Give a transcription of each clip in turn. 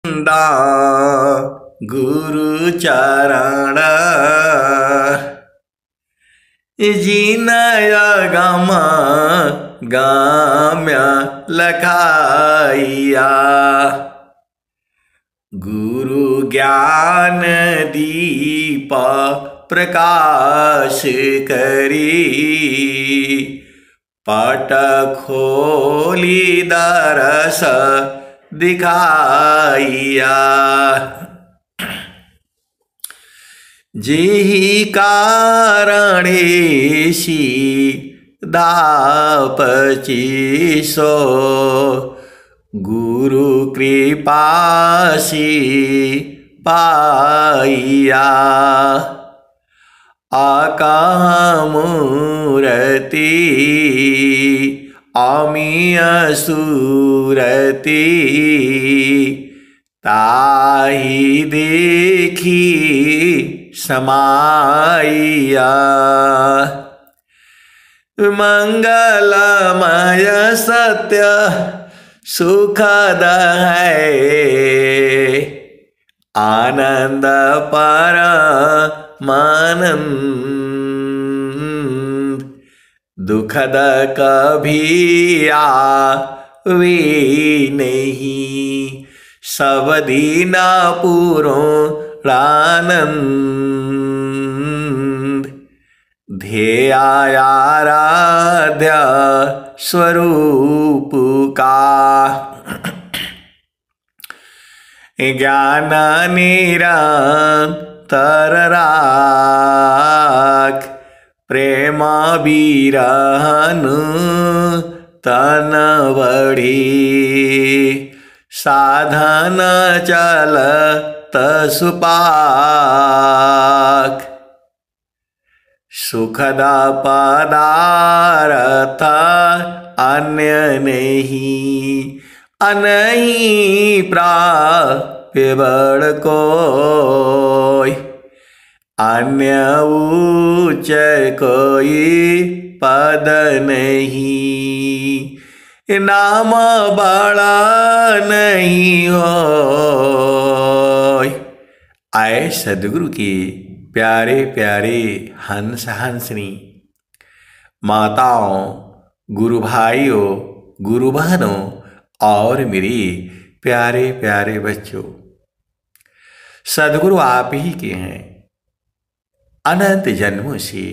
दा गुरु चरण जिनय गम गाम्य लखाइया गुरु ज्ञान दीप प्रकाश करी पट खोली दरस दिखाइया जेहि कारणेशी दापचिसो गुरु कृपासी पाइया आकामूर्ति अमीय सूरति ताहि देखी समाइया मंगलमय सत्य सुखद है आनंद परमानंद दुखद कभी आवे नहीं सब दीना पूर्णानंद ध्येयाराध्य स्वरूप का ज्ञान निरंतर राख प्रेम बिरहन तन बढ़ी साधन चल सुपाक सुखद पदार्थ अन्य नहीं अनहीं प्राप्य बड़ कोई अन्य उच्च कोई पद नहीं नाम बड़ा नहीं हो। आए सदगुरु के प्यारे प्यारे हंस हंसनी माताओं गुरु भाइयों गुरु बहनों और मेरे प्यारे प्यारे बच्चों, सदगुरु आप ही के हैं। अनंत जन्मों से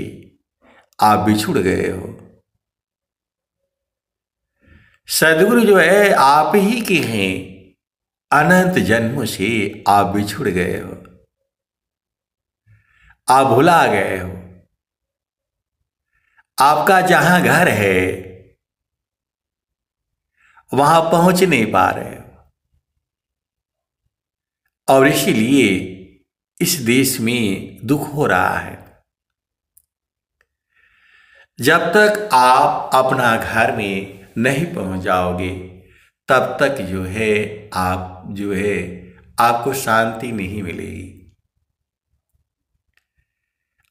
आप बिछुड़ गए हो। सदगुरु जो है आप ही के हैं। अनंत जन्मों से आप बिछुड़ गए हो, आप भुला गए हो। आपका जहां घर है वहां पहुंच नहीं पा रहे हो, और इसीलिए इस देश में दुख हो रहा है। जब तक आप अपना घर में नहीं पहुंच जाओगे तब तक जो है आपको शांति नहीं मिलेगी।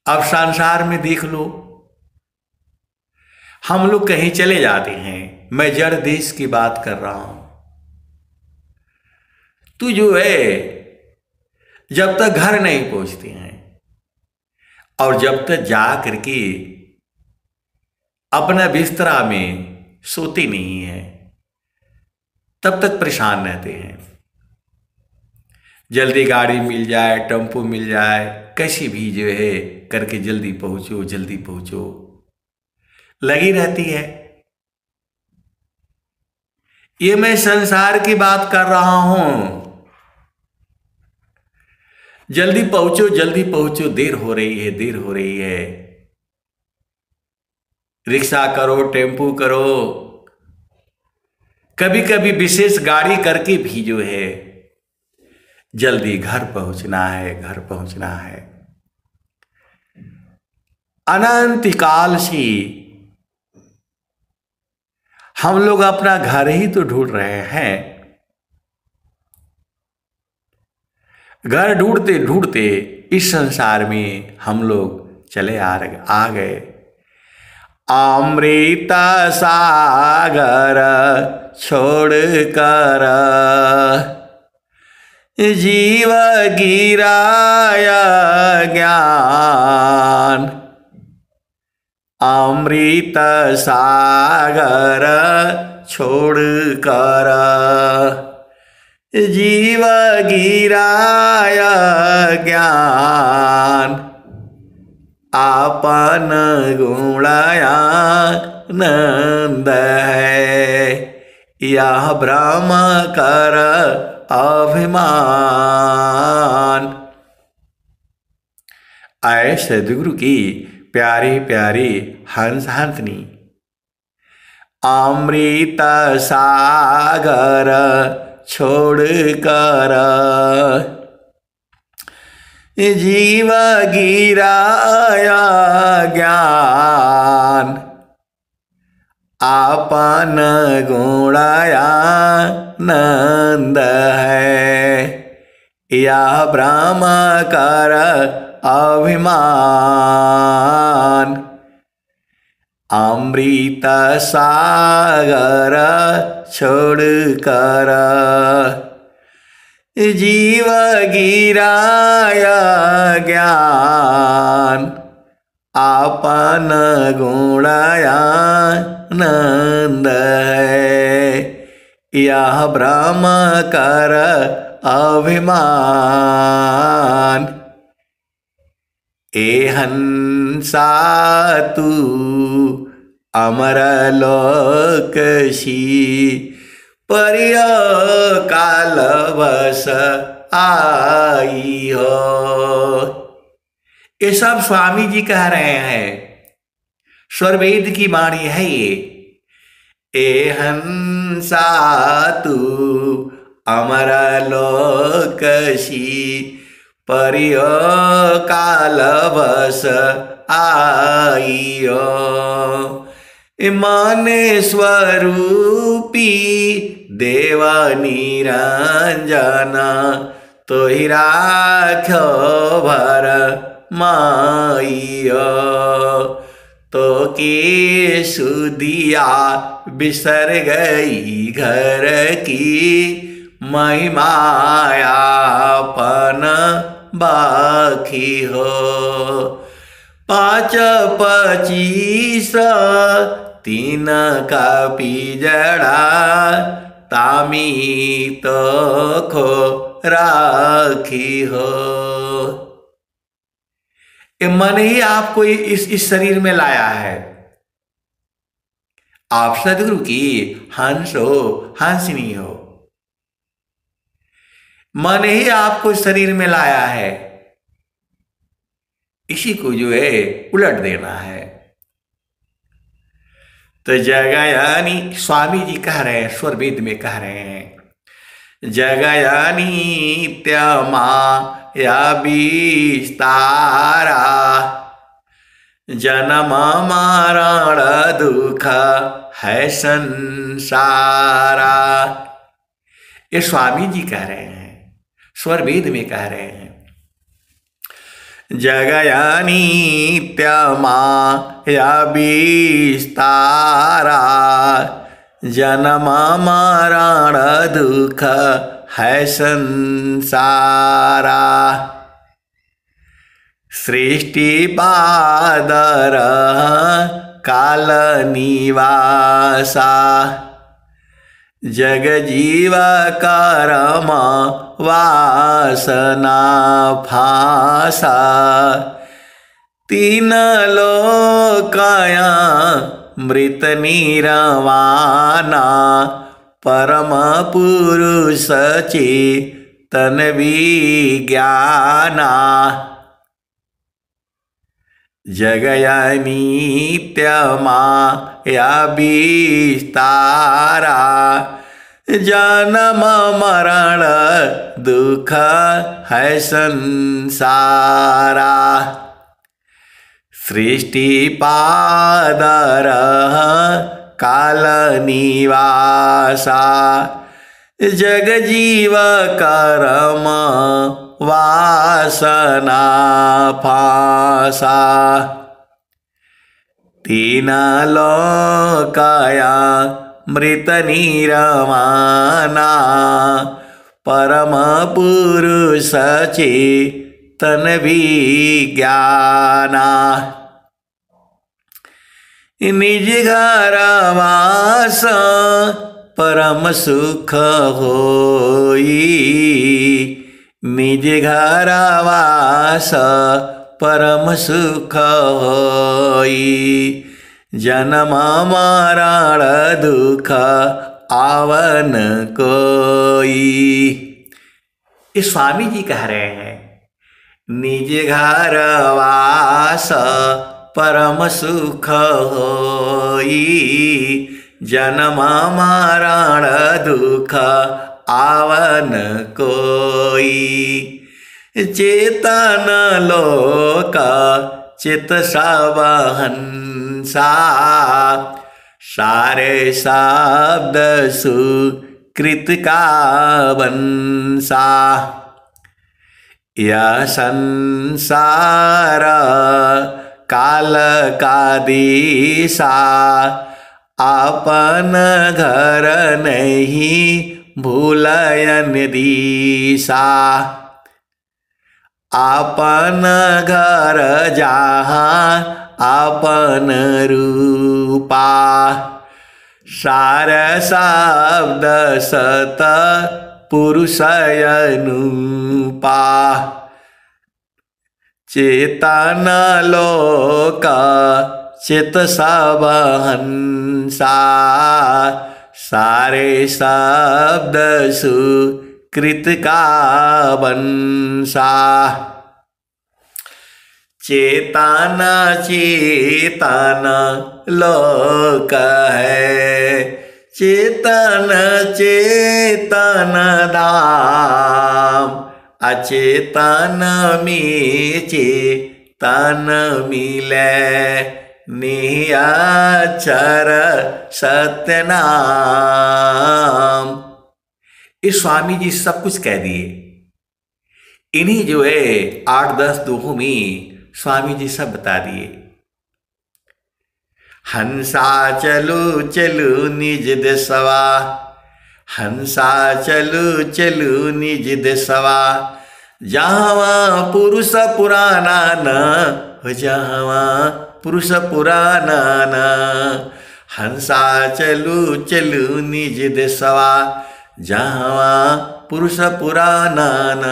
अब संसार में देख लो, हम लोग कहीं चले जाते हैं, मैं जड़ देश की बात कर रहा हूं, तू जो है जब तक घर नहीं पहुंचते हैं और जब तक जा करके अपना बिस्तरा में सोते नहीं है तब तक परेशान रहते हैं। जल्दी गाड़ी मिल जाए, टेम्पो मिल जाए, कैसी भी जो है करके जल्दी पहुंचो लगी रहती है। ये मैं संसार की बात कर रहा हूं। जल्दी पहुंचो, देर हो रही है। रिक्शा करो, टेम्पो करो, कभी कभी विशेष गाड़ी करके भी जो है जल्दी घर पहुंचना है। अनंत काल से हम लोग अपना घर ही तो ढूंढ रहे हैं। घर ढूंढते ढूंढते इस संसार में हम लोग चले आ गए। अमृत सागर छोड़ कर जीव गिराया ज्ञान अमृत सागर छोड़ कर, जीव गिराया ज्ञान आपन गुणया नंद है, यह ब्रह्म कर अभिमान। आए सदगुरु की प्यारी प्यारी हंस हंसनी, अमृत सागर छोड़ कर, जीव गिराया ज्ञान आपन गुणया नंद है, यह ब्रह्म कर अभिमान। अमृत सागर छोड़ कर, जीव गिराया ज्ञान आपन गुणया नंद है, यह ब्रह्म कर अभिमान। हंसा तू अमर लोकसी, परिय काल बस आई हो। ये सब स्वामी जी कह रहे हैं, स्वरवेद की वाणी है ये। ए हंसा तू अमर लोकसी, परिय काल बस आइयो, माने स्वरूपी देव निरंजन, तो ही राख्यो भर माइयो, तो के सुदिया बिसर गई घर की, महिमायापन बाकी हो। 5-25 3 का पिजड़ा, तामी तो खो राखी हो। ये मन ही आपको इस शरीर में लाया है। आप सदगुरु की हंस हो, हंसनी हो। मन ही आपको शरीर में लाया है, इसी को जो है उलट देना है। तो जगयानी स्वामी जी कह रहे हैं, स्वरवेद में कह रहे हैं, जगयानी माया विस्तारा, जन्म मरण दुख है संसारा। ये स्वामी जी कह रहे हैं, स्वरवेद में कह रहे हैं, जगयानी माया विस्तारा, जन्म मरण दुख है संसारा। सृष्टि पादर काल निवासा, जग जीव कर्म वासना फासा, 3 लोकया मृत निर्वाणा, परम पुरुष चेतन विज्ञाना। जगयानी माया विस्तारा, जन्म मरण दुख है संसारा। सृष्टि पादर काल निवासा, जग जीव कर्म वासना फासा। 3 लोकया मृत निर्वाणा, परम पुरुष चेतन विज्ञाना। निज घर वास परम सुख होई, निज घर वास परम सुख होई। जन्म मरण दुख आवन कोई। ये स्वामी जी कह रहे हैं, निज घर वास परम सुख होई, जन्म मरण दुख आवन कोई। चेतन लोक चित सब हंसा, सारे शब्द सुकृत का वंशा। यह संसार काल का दिशा, अपन घर नहीं भूलयन दिशा। अपन घर जहाँ अपन रूपा, सार शब्द सत पुरुष अनुपा। चेतन लोक चित सब हंसा, सारे शब्द सुकृत का वंशा। चेतन चेतन लोक है, चेतन चेतन धाम। अचेतन में चेतन मिले, निअक्षर सत्य नाम। इस स्वामी जी सब कुछ कह दिए। इन्हीं जो है 8-10 दोहों में स्वामी जी सब बता दिए। हंसा चलो चलो निज देशवा, हंसा चलो चलो निज देशवा। जहाँ पुरुष पुराना न हो, जहाँ पुरुष पुराना न। हंसा चलो चलो निज देशवा, जहाँ पुरुष पुराना न।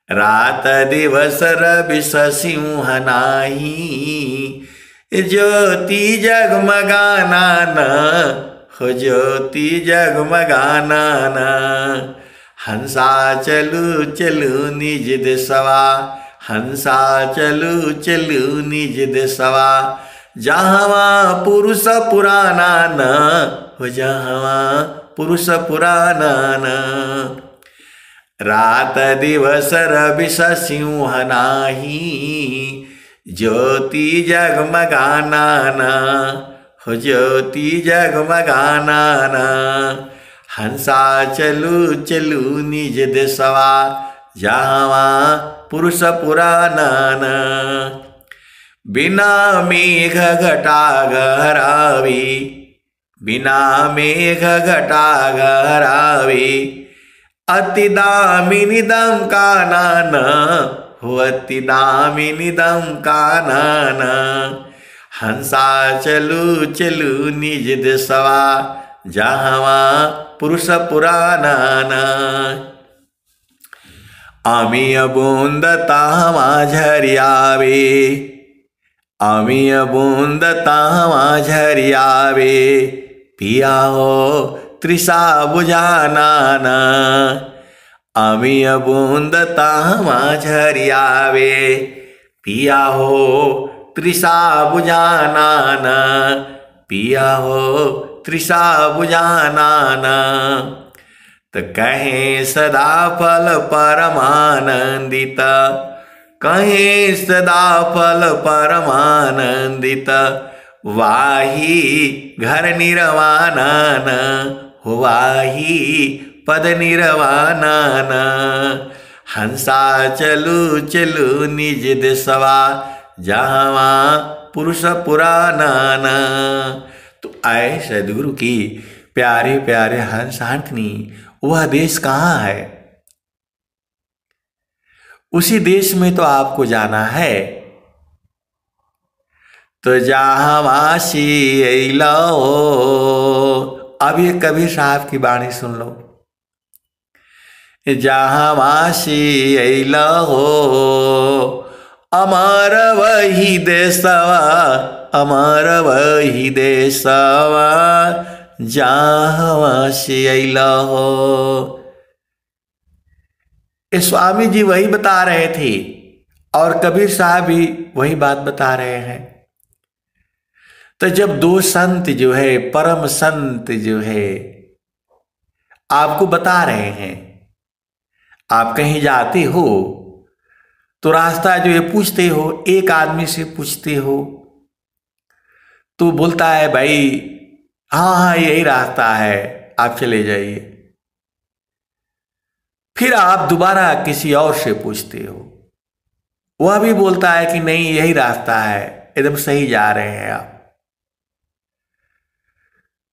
रात दिवस रवि सिंह नाही, ज्योति जगमगाना न हो, ज्योति जगमगाना न। हंसा चलू चलू निज देशवा, हंसा चलू चलू निज देशवा। जहाँ पुरुष पुराना न हो, जहाँ पुरुष पुराना न। रात दिवस रवि सिंह नाही, ज्योति जगमगाना न हो, ज्योति जगमगाना न। हंसा चलू चलू निज देशवा, जहाँ पुरुष पुराना न। बिना मेघ घटा गहरावी, बिना मेघ घटा गहरावी। अति दामिनी दम का नाना हो, अति दामिनी दम का नाना। हंसा चलू चलू निज देशवा, जहाँ पुरुष पुराना न। आमिय बूंद तावा झरियावे, आमिय बूंद तावा झरियावे। पिया हो तृषा बुझाना न, आमिय बूंद तावा झरियावे। पिया हो तृषा बुझाना न, पिया हो तृषा बुझाना न। तो कहें सदा फल परमानंदित, कहें सदा फल परमानंदित। वाही घर निर्वाणा न हो, वाही पद निर्वाणा न। हंसा चलू चलू निज देशवा, जहाँ पुरुष पुराना न। तो आए सदगुरु की प्यारे प्यारे हंस हंसनी वह देश कहाँ है? उसी देश में तो आपको जाना है। तो जहाँ वासी अइला हो, अब ये कबीर साहब की वाणी सुन लो। जहाँ वासी अइला हो, अमर वही देशवा, अमर वही देशवा, जहाँ वासी अइला हो। स्वामी जी वही बता रहे थे और कबीर साहब भी वही बात बता रहे हैं। तो जब दो संत जो है, परम संत जो है, आपको बता रहे हैं, आप कहीं जाते हो तो रास्ता जो है पूछते हो, एक आदमी से पूछते हो तो बोलता है भाई हाँ हाँ यही रास्ता है, आप चले जाइए। फिर आप दोबारा किसी और से पूछते हो, वह भी बोलता है कि नहीं यही रास्ता है, एकदम सही जा रहे हैं आप।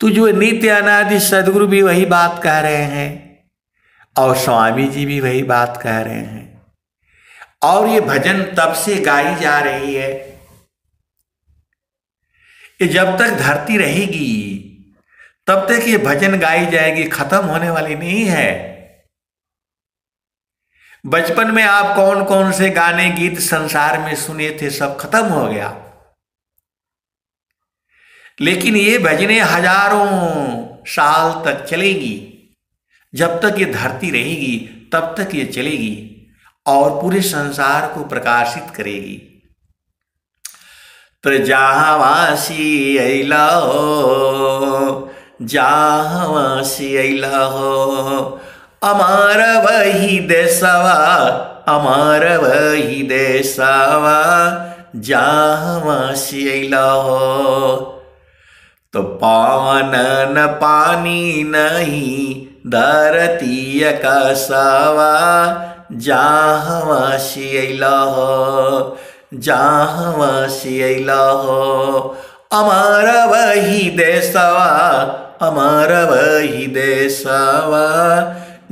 तो जो नित्य अनादि सदगुरु भी वही बात कह रहे हैं और स्वामी जी भी वही बात कह रहे हैं। और ये भजन तब से गाई जा रही है, ये जब तक धरती रहेगी तब तक ये भजन गाई जाएगी, खत्म होने वाली नहीं है। बचपन में आप कौन कौन से गाने गीत संसार में सुने थे, सब खत्म हो गया। लेकिन ये भजनें हजारों साल तक चलेगी, जब तक ये धरती रहेगी तब तक ये चलेगी और पूरे संसार को प्रकाशित करेगी। तो जहाँ वासी अइला हो, जहाँ वासी अइला हो, अमर वही देशवा, अमर वही देशवा, जहाँ वासी अइला हो। तो पावन न पानी नहीं धरती आकाशवा, जहाँ वासी अइला हो, जहाँ वासी अइला हो, अमर वही देशवा, अमर वही देशवा,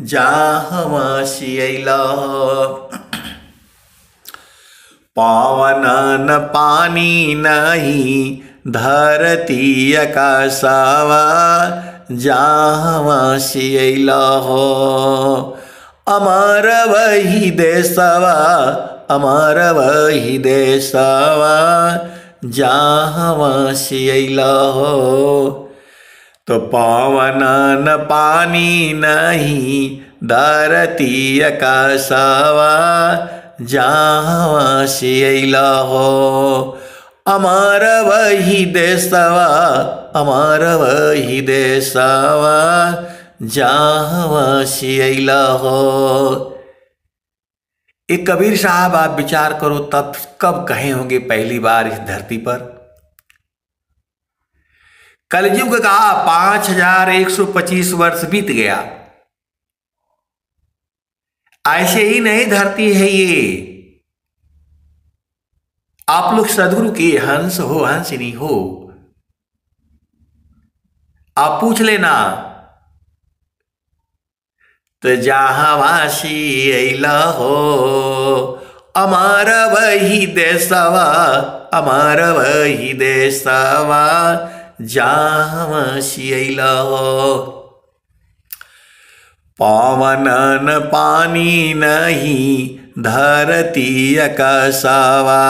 जहाँ वासी अइला हो। पावन न पानी नहीं धरती आकाशवा, जहाँ वासी अइला हो, अमर वही देशवा, अमर वही देशवा, जहाँ वासी अइला हो। तो पावन न पानी नहीं धरती आकाशवा, जहाँ वासी अइला हो, अमर वही देशवा, अमर वही देशवा, जहाँ वासी अइला हो। एक कबीर साहब आप विचार करो, तब कब कहे होंगे पहली बार इस धरती पर? कलयुग का 5125 वर्ष बीत गया। ऐसे ही नहीं धरती है ये। आप लोग सदगुरु के हंस हो, हंसिनी हो, आप पूछ लेना। तो जहाँ वासी अइला हो, अमर वही देशवा, अमर वही देशवा, जहाँ वासी अइला हो। पावन न पानी नहीं धरती आकाशवा,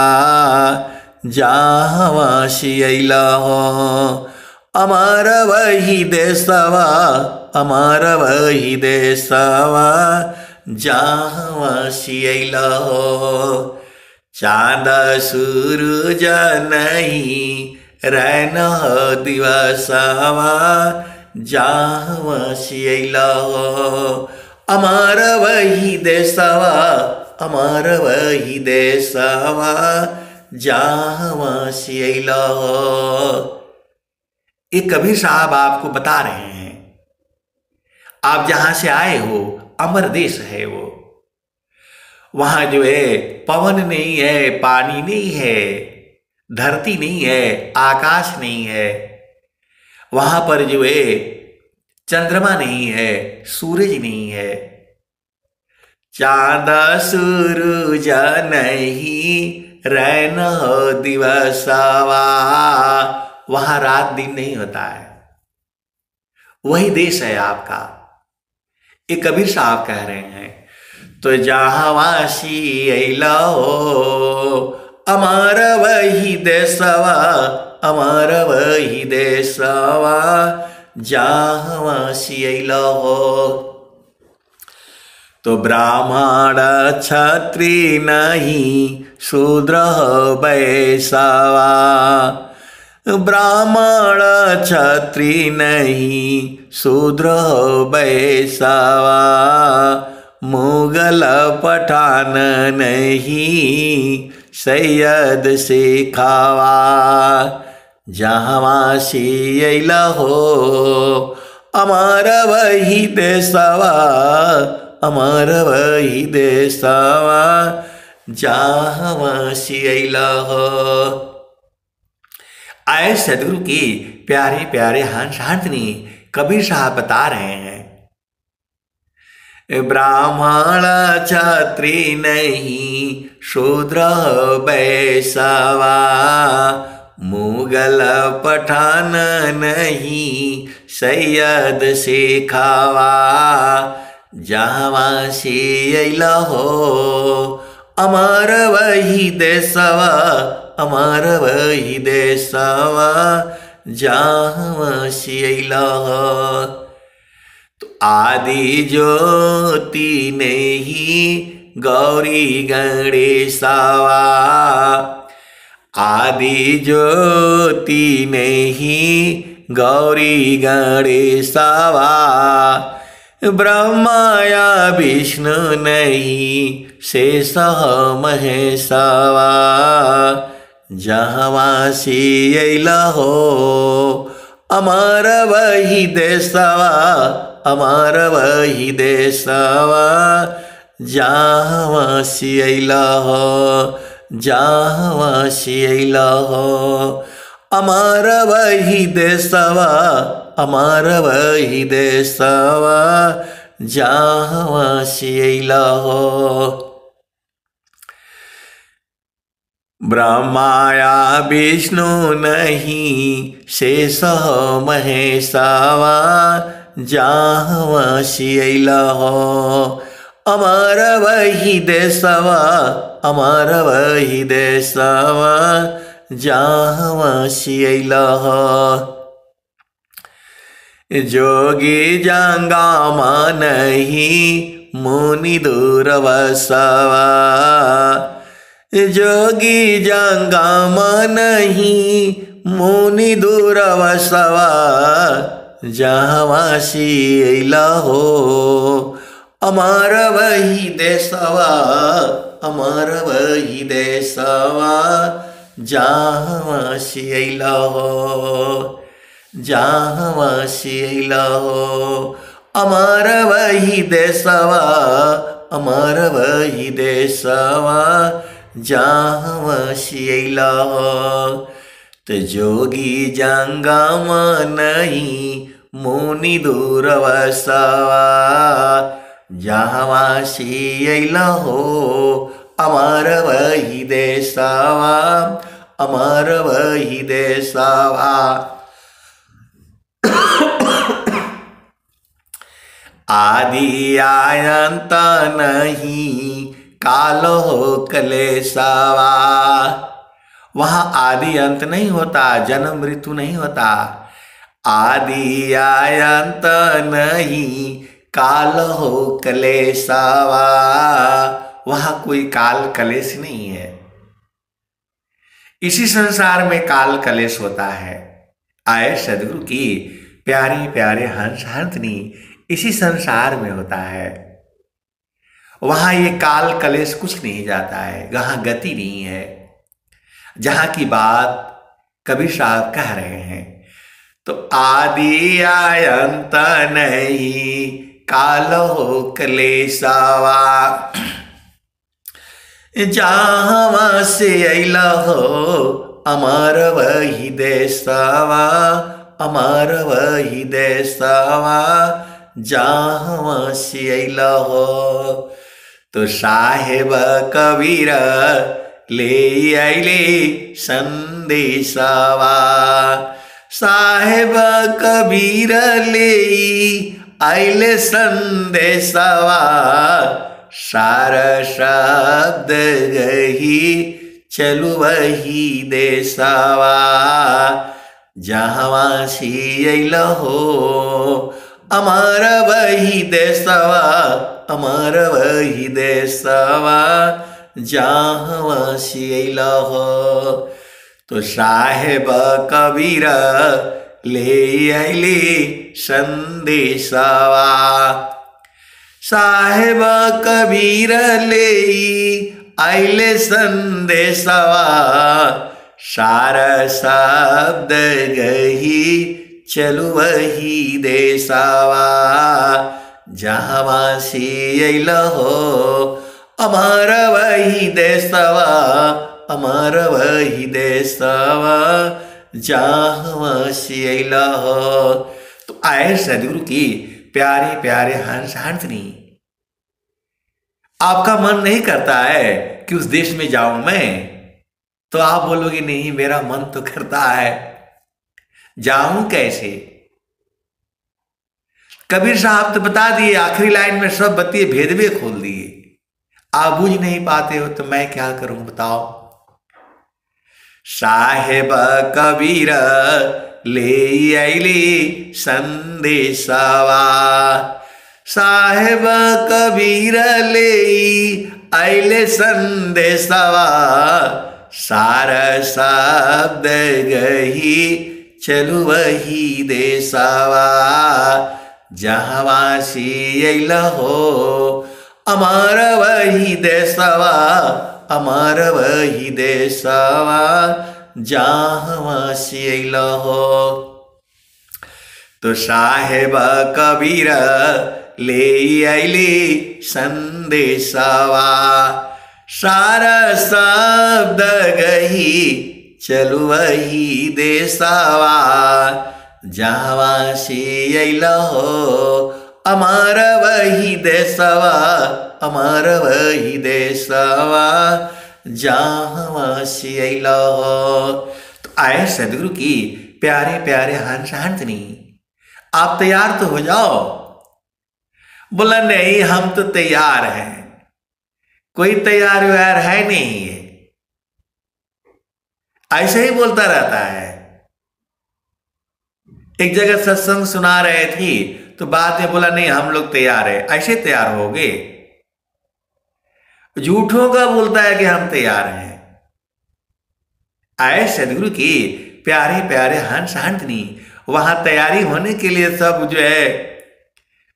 जहाँ वासी अइला हो, अमर वही देशवा, अमर वही देशवा, जहाँ वासी अइला हो। चाँद सूरज नहीं रहना दिवसवा, जहाँ वासी अइला हो, अमर वही देशवा, अमर वही देशवा, जहाँ वासी अइला हो। ये कबीर साहब आपको बता रहे हैं, आप जहां से आए हो अमर देश है वो। वहां जो है पवन नहीं है, पानी नहीं है, धरती नहीं है, आकाश नहीं है। वहां पर जो है चंद्रमा नहीं है, सूरज नहीं है, चांद सूरज नहीं, रैन हो दिवसवा। वहां रात दिन नहीं होता है, वही देश है आपका। ये कबीर साहब कह रहे हैं। तो जहाँ वासी अइला हो, अमर वही देशवा, अमर वही देशवा, जहाँ वासी अइला हो। तो ब्राह्मण क्षत्रिय नहीं, शूद्र वैश्यवा, ब्राह्मण क्षत्रिय नहीं, शूद्र वैश्यवा, मुगल पठान नहीं, सैयद शेखावा, जहाँ वासी अइला हो, अमर वही देशवा, अमर वही देशवा, जहाँ वासी अइला हो। आए सदगुरु की प्यारे प्यारे हंस हंसनी कबीर साहब बता रहे हैं, ब्राह्मण क्षत्रिय नहीं, शूद्र वैश्यवा, मुगल पठान नहीं, सैयद शेखावा, जहाँ वासी अइला हो, अमर वही देशवा, अमर वही देशवा, जहाँ वासी अइला हो। तो आदि ज्योति नहीं, गौरी गणेशवा, आदि ज्योति नहीं, गौरी गणेशवा, ब्रह्मा या विष्णु नहीं, शेष महेशवा, जहाँ वासी अइला हो, अमर वही देशवा, अमर वही देशवा, जहाँ वासी अइला हो, जहाँ वासी अइला हो, अमर वही देशवा, अमर वही देशवा, जहाँ वासी अइला हो। ब्रह्मा या विष्णु नहीं, शेष महेशवा, जहाँ वासी अइला हो, अमर वही देशवा, अमर वही देशवा, जहाँ वासी अइला हो। जोगी जंगामा नहीं, मुनि दूरवसवा, जोगी जंगामा नहीं, मुनि दूरवसवा, जहाँ वासी अइला हो, अमर वही देशवा, अमर वही देशवा, जहाँ वासी अइला हो, जहाँ वासी अइला हो, अमर वही देशवा, अमर वही देशवा, जहाँ वासी अइला हो। तो जोगी जंगमा नहीं, मुनि दूरवसवा, जहाँ वासी अइला हो, अमर वही देशवा, अमर वही देशवा। आदि अनंत नहीं, काल हो कलेशवा, वहाँ आदि अंत नहीं होता, जन्म मृत्यु नहीं होता। आदि अंत नहीं, काल हो कलेशवा, वहाँ कोई काल कलेश नहीं है। इसी संसार में काल कलेश होता है। आए सदगुरु की प्यारे प्यारे हंस हंसनी इसी संसार में होता है। वहां ये काल कलेश कुछ नहीं जाता है, वहां गति नहीं है। जहां की बात कबीर साहब कह रहे हैं, तो आदि अंत नहीं, काल हो कलेशवा, जहाँ से अइला हो, अमर वही देशवा, अमर वही देशवा जहाँ से अइला हो। तो साहेब कबीर ले आइले संदेशवा, साहेब कबीर ले आइले संदेशवा, सार शब्द गही चलु वही देशवा जहाँ से अइला हो। अमर वही देशवा, अमर वही देशवा जहाँ से अइला हो। तो साहेब कबीर ले आइले संदेशवा, साहेब कबीर ले आइले संदेशवा, सार शब्द गही चलु वही देशवा जहाँ से अइला हो। अमर वही देशवा, अमर वही देशवा जहाँ से अइला हो। तो आए सदगुरु की प्यारे प्यारे हंस हंसनी, आपका मन नहीं करता है कि उस देश में जाऊं मैं? तो आप बोलोगे नहीं, मेरा मन तो करता है, जाऊं कैसे? कबीर साहब तो बता दिए, आखिरी लाइन में सब बतिए भेदवे खोल दिए। आप बुझ नहीं पाते हो तो मैं क्या करूं बताओ। साहेब कबीर ले आइले संदेशवा, साहेब कबीर ले आइले संदेशवा, सार शब्द गही चलु वही देशवा जहाँ से अइला हो। अमर वही देशवा, अमर वही देशवा जहाँ से अइला हो। तो साहेब कबीर ले आइले संदेशवा, सारा शब्द गही चलु वही देशवा जहाँ से अइला हो। अमर वही देशवा, अमर वही देशवा जहाँ से अइला हो। तो आए सदगुरु की प्यारे प्यारे हंस हंसनी, आप तैयार तो हो जाओ। बोला नहीं, हम तो तैयार हैं, कोई तैयार व्यार है नहीं है, ऐसे ही बोलता रहता है। एक जगह सत्संग सुना रहे थी तो बाद में बोला नहीं हम लोग तैयार है। ऐसे तैयार हो गए? झूठों का बोलता है कि हम तैयार हैं। आए सदगुरु की प्यारे प्यारे हंस हंसनी, वहां तैयारी होने के लिए सब जो है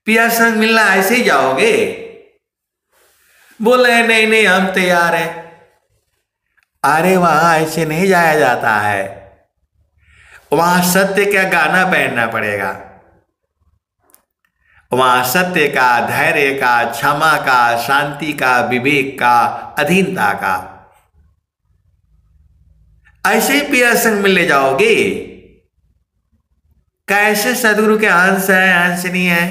पिया संग मिलना ऐसे ही जाओगे? बोले नहीं नहीं हम तैयार हैं। अरे वहां ऐसे नहीं जाया जाता है, वहां सत्य का गाना पहनना पड़ेगा। वहां सत्य का, धैर्य का, क्षमा का, शांति का, विवेक का, अधीनता का। ऐसे ही पिया संग मिलने जाओगे? कैसे सदगुरु के हंस है, हंसनी है?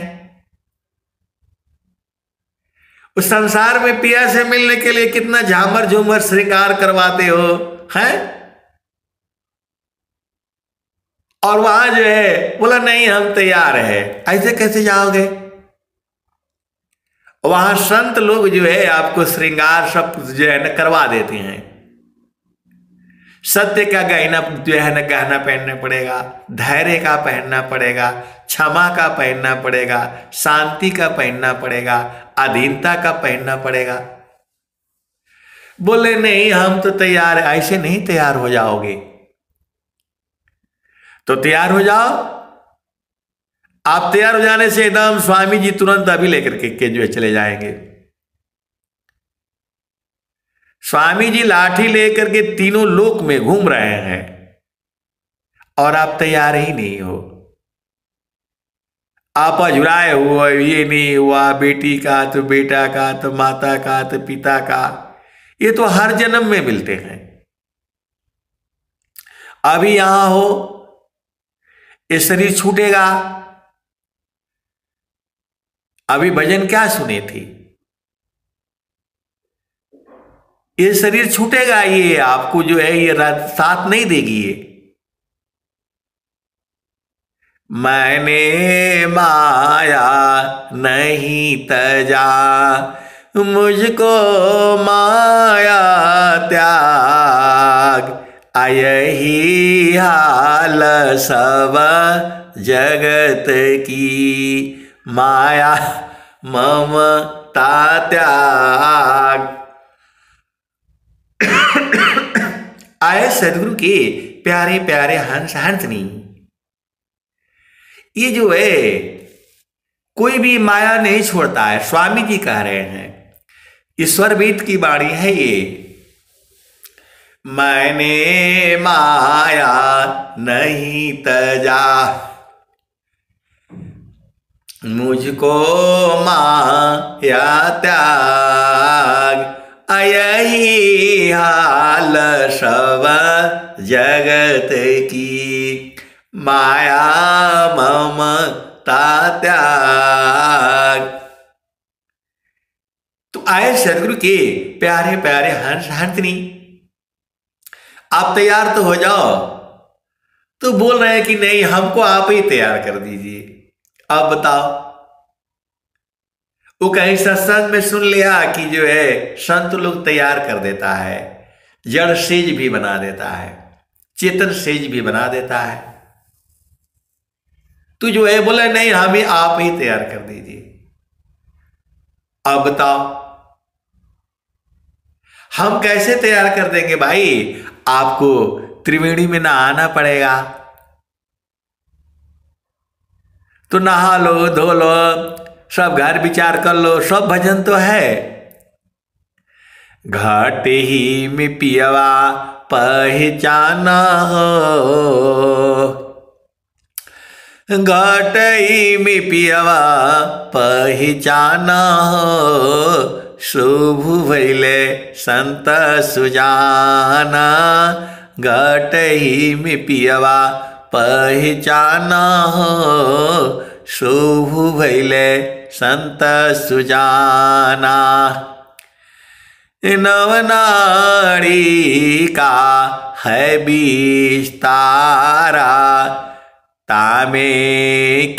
उस संसार में पिया से मिलने के लिए कितना झामर झूमर श्रृंगार करवाते हो हैं? और वहां जो है बोला नहीं हम तैयार है। ऐसे कैसे जाओगे? वहां संत लोग जो है आपको श्रृंगार सब जो है न करवा देते हैं। सत्य का गहना जो है न गहना पहनना पड़ेगा, धैर्य का पहनना पड़ेगा, क्षमा का पहनना पड़ेगा, शांति का पहनना पड़ेगा, अधीनता का पहनना पड़ेगा। बोले नहीं हम तो तैयार है। ऐसे नहीं तैयार हो जाओगे। तो तैयार हो जाओ। आप तैयार हो जाने से एकदम स्वामी जी तुरंत अभी लेकर के जो है चले जाएंगे। स्वामी जी लाठी लेकर के तीनों लोक में घूम रहे हैं और आप तैयार ही नहीं हो। आप अझुराए हुआ, ये नहीं हुआ, बेटी का तो बेटा का तो माता का तो पिता का, ये तो हर जन्म में मिलते हैं। अभी यहां हो, ये शरीर छूटेगा। अभी भजन क्या सुने थे, ये शरीर छूटेगा, ये आपको जो है ये साथ नहीं देगी। ये मैंने माया नहीं तजा, मुझको माया त्याग, यही हाल सब जगत की, माया ममता त्याग। आए सदगुरु के प्यारे प्यारे हंस हंसनी, ये जो है कोई भी माया नहीं छोड़ता है। स्वामी जी कह रहे हैं, ईश्वर वेद की वाणी है ये, मैंने माया नहीं तजा, मुझको माया त्याग, यही हाल सब जगत की, माया ममता त्याग। तो आए सदगुरु के प्यारे प्यारे हंस हंसनी, आप तैयार तो हो जाओ। तो बोल रहे हैं कि नहीं, हमको आप ही तैयार कर दीजिए। अब बताओ, वो कहीं सत्संग में सुन लिया कि जो है संत लोग तैयार कर देता है, जड़ सेज भी बना देता है, चेतन सेज भी बना देता है। तो जो है बोले नहीं, हमें आप ही तैयार कर दीजिए। अब बताओ हम कैसे तैयार कर देंगे भाई? आपको त्रिवेणी में नहाना पड़ेगा, तो नहा लो, धो लो, सब घर विचार कर लो, सब भजन तो है। घाट ही में पियवा पहचाना हो, घाट ही में पियवा पहचाना हो, शुभ भैले संत सुजाना, घाट ही में पियवा पहचाना हो, शुभ भैले संत सुजाना। नवनाड़ी का है विस्तारा, तामे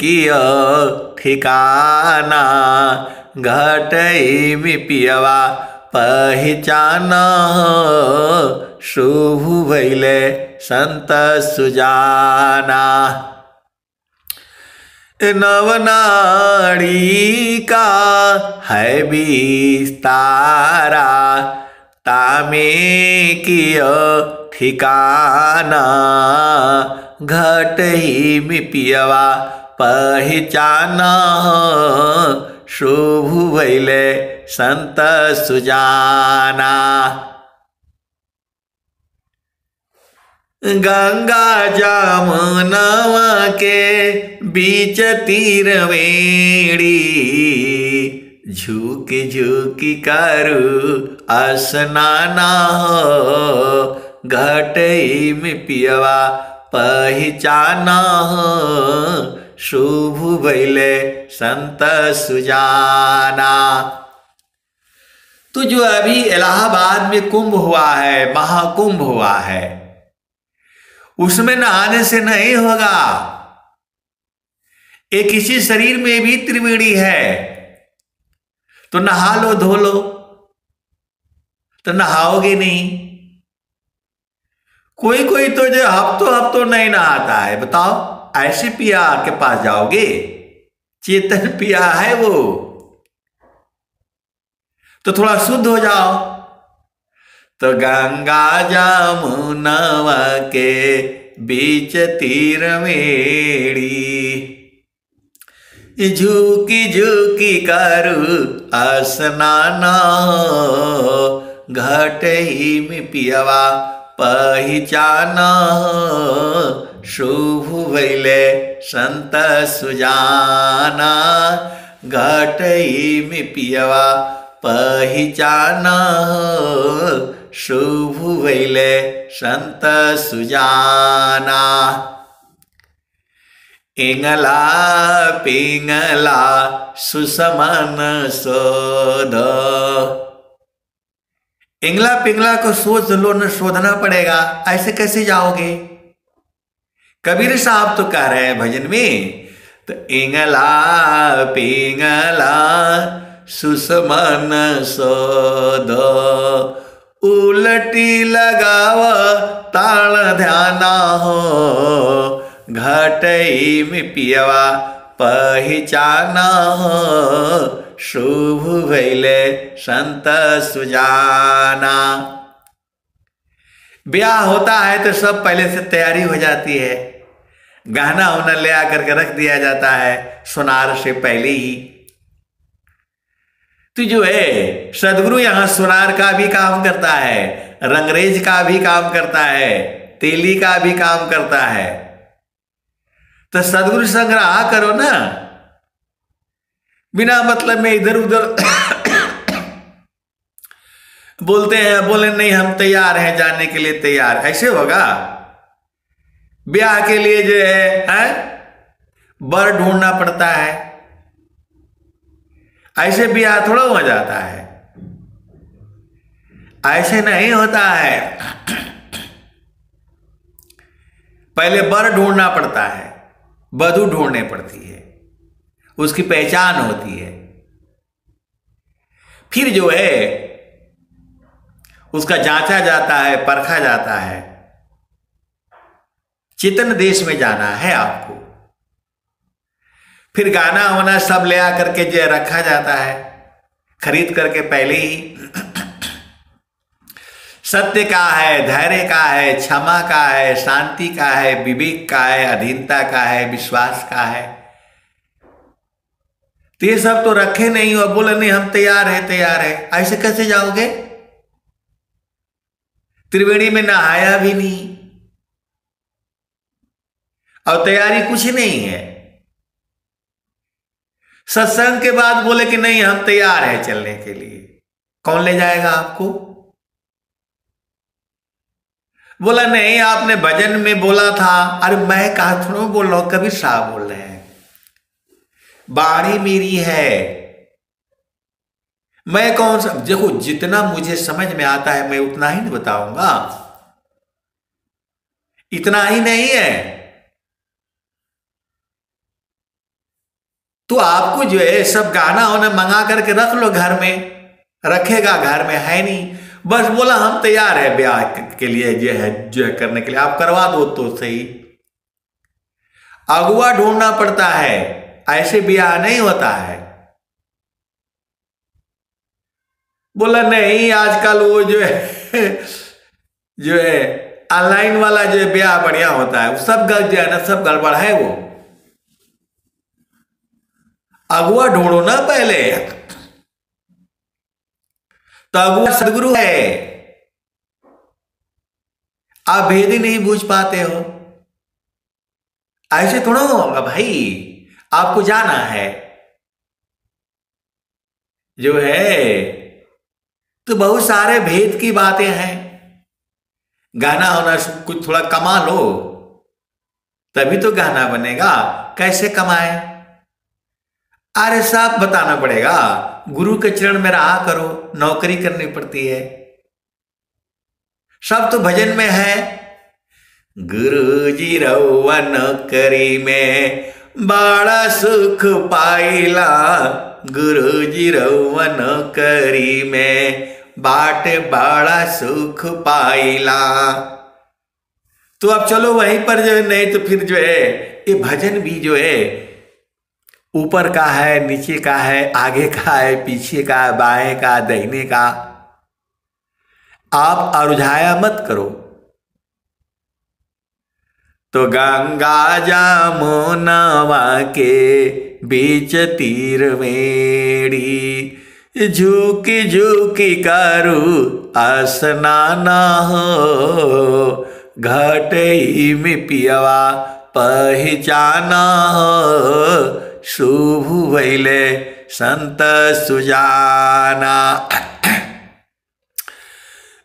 कियो ठिकाना, घटई में पियवा पहचाना, शुभ भैले संत सुजाना। नवनाड़ी का है विस्तारा, तामे कियो ठिकाना, घट ही में पियवा पहचाना, शुभ भैले संत सुजाना। गंगा जमुनवा के बीच तीरवेणी, झुकी झुकी करू स्नाना हो, घटई में पियवा पहचाना हो, शुभ भैले संत सुजाना। तो जो अभी इलाहाबाद में कुंभ हुआ है, महाकुंभ हुआ है, उसमें नहाने से नहीं होगा। एक इसी शरीर में भी त्रिवेणी है, तो नहा लो, धो लो, तो नहाओगे नहीं। कोई कोई तो जो हफ्तों हफ्तों नहीं नहाता है, बताओ ऐसे पिया के पास जाओगे? चेतन पिया है वो, तो थोड़ा शुद्ध हो जाओ। तो गंगा जमुनवा के बीच तीरवेणी, झुकी झुकी करू स्नाना हो, घट ही में पियवा पहचाना हो, शुभ भैले संत सुजाना, घट ही में पियवा पहचाना हो, शुभ भैले संत सुजाना। इंगला पिंगला सुसमन शोध। इंगला पिंगला को सोच लो, न शोधना पड़ेगा, ऐसे कैसे जाओगे? कबीर साहब तो कह रहे हैं भजन में, तो इंगला पिंगला सुसमन शोध, उलटी लगाव ताण ध्याना हो, घटई में पियवा पहचाना हो, शुभ भैले संत सुजाना। ब्याह होता है तो सब पहले से तैयारी हो जाती है, गहना होना ले आकर के रख दिया जाता है सुनार से पहले ही। तो जो है सदगुरु यहाँ सुनार का भी काम करता है, रंगरेज का भी काम करता है, तेली का भी काम करता है। तो सदगुरु संग्रह करो ना, बिना मतलब में इधर उधर बोलते हैं, बोले नहीं हम तैयार हैं जाने के लिए, तैयार ऐसे होगा? ब्याह के लिए जो है बर ढूंढना पड़ता है, ऐसे ब्याह थोड़ा हो जाता है, ऐसे नहीं होता है। पहले बर ढूंढना पड़ता है, वधू ढूंढनी पड़ती है, उसकी पहचान होती है, फिर जो है उसका जांचा जाता है, परखा जाता है। चितन देश में जाना है आपको, फिर गाना वाना सब ले आकर के जो रखा जाता है, खरीद करके पहले ही। सत्य का है, धैर्य का है, क्षमा का है, शांति का है, विवेक का है, अधीनता का है, विश्वास का है। तो ये सब तो रखे नहीं और बोले नहीं हम तैयार है, तैयार है, ऐसे कैसे जाओगे? त्रिवेणी में नहाया भी नहीं और तैयारी कुछ नहीं है। सत्संग के बाद बोले कि नहीं हम तैयार है चलने के लिए, कौन ले जाएगा आपको? बोला नहीं आपने भजन में बोला था। अरे मैं कहा थोड़ा बोल रहा हूं, कबीर साहब बोल रहे हैं, बाणी मेरी है, मैं कौन सा। देखो जितना मुझे समझ में आता है मैं उतना ही नहीं बताऊंगा, इतना ही नहीं है। तो आपको जो है सब गाना वाना मंगा करके रख लो घर में, रखेगा घर में है नहीं, बस बोला हम तैयार है ब्याह के लिए, जो है करने के लिए, आप करवा दो तो सही। अगुआ ढूंढना पड़ता है, ऐसे ब्याह नहीं होता है। बोला नहीं आजकल वो जो है ऑनलाइन वाला जो ब्याह बढ़िया होता है, सब जो है ना सब गड़बड़ है। वो अगुआ ढूंढो ना पहले, तो अगुआ सदगुरु है। आप भेद ही नहीं बूझ पाते हो, ऐसे थोड़ा होगा भाई। आपको जाना है जो है, तो बहुत सारे भेद की बातें हैं। गाना होना कुछ थोड़ा कमा लो तभी तो गाना बनेगा, कैसे कमाए? अरे साफ बताना पड़ेगा, गुरु के चरण में रहा करो, नौकरी करनी पड़ती है। सब तो भजन में है, गुरु जी रहुआ नौकरी में बड़ा सुख पाइला, गुरु जी रहुआ नौकरी में बाट बड़ा सुख पाइला। तो अब चलो वहीं पर जो है, नहीं तो फिर जो है ये भजन भी जो है ऊपर का है, नीचे का है, आगे का है, पीछे का, बाएं का, दाहिने का। आप अरुझाया मत करो। तो गंगा जमुनवा के बीच तीर मेरी, झुकी झुकी करू स्नाना हो, घटई में पियवा पहचाना हो, शुभ भैले संत सुजाना।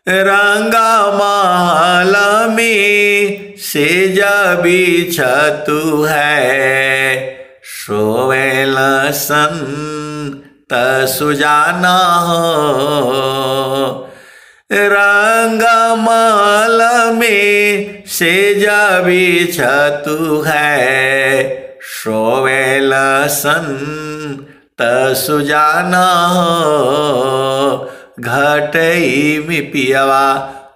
रंगा महल में सेज बिछतु है, सोवेल संत सुजाना हो। रंगमल में सेज बिछतु है, सोवेल संत सुजाना हो। घटई में पियवा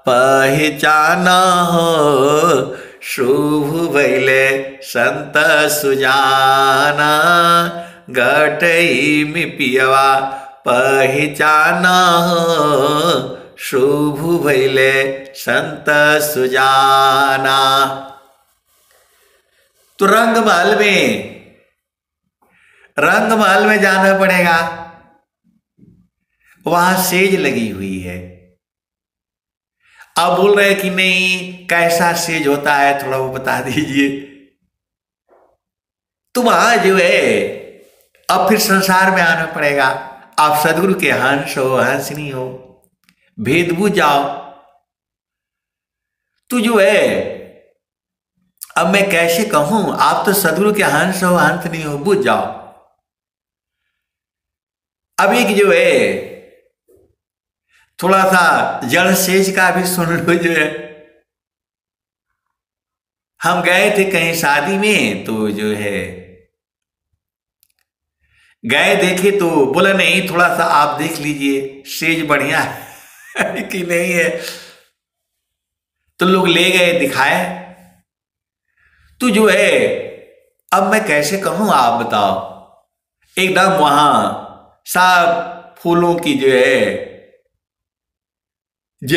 पहचाना हो, शुभ भइले संत सुजाना। घटई में पियवा पहचाना हो, शुभ भइले संत सुजाना। तो रंगमहल में जाना पड़ेगा, वहां सेज लगी हुई है। अब बोल रहे कि नहीं, कैसा सेज होता है थोड़ा वो बता दीजिए। तो वहां जो है अब फिर संसार में आना पड़ेगा। आप सदगुरु के हंस हो, हंसनी हो, भेद बुझ जाओ। तो जो है अब मैं कैसे कहूं, आप तो सदगुरु के हंस हो, हंसनी हो, बुझ जाओ। अब एक जो है थोड़ा सा जड़ सेज का भी सुन लो। जो है हम गए थे कहीं शादी में, तो जो है गए देखे तो बोला नहीं थोड़ा सा आप देख लीजिए सेज बढ़िया है कि नहीं है। तो लोग ले गए दिखाए। तो जो है अब मैं कैसे कहूं, आप बताओ। एकदम वहां सब फूलों की जो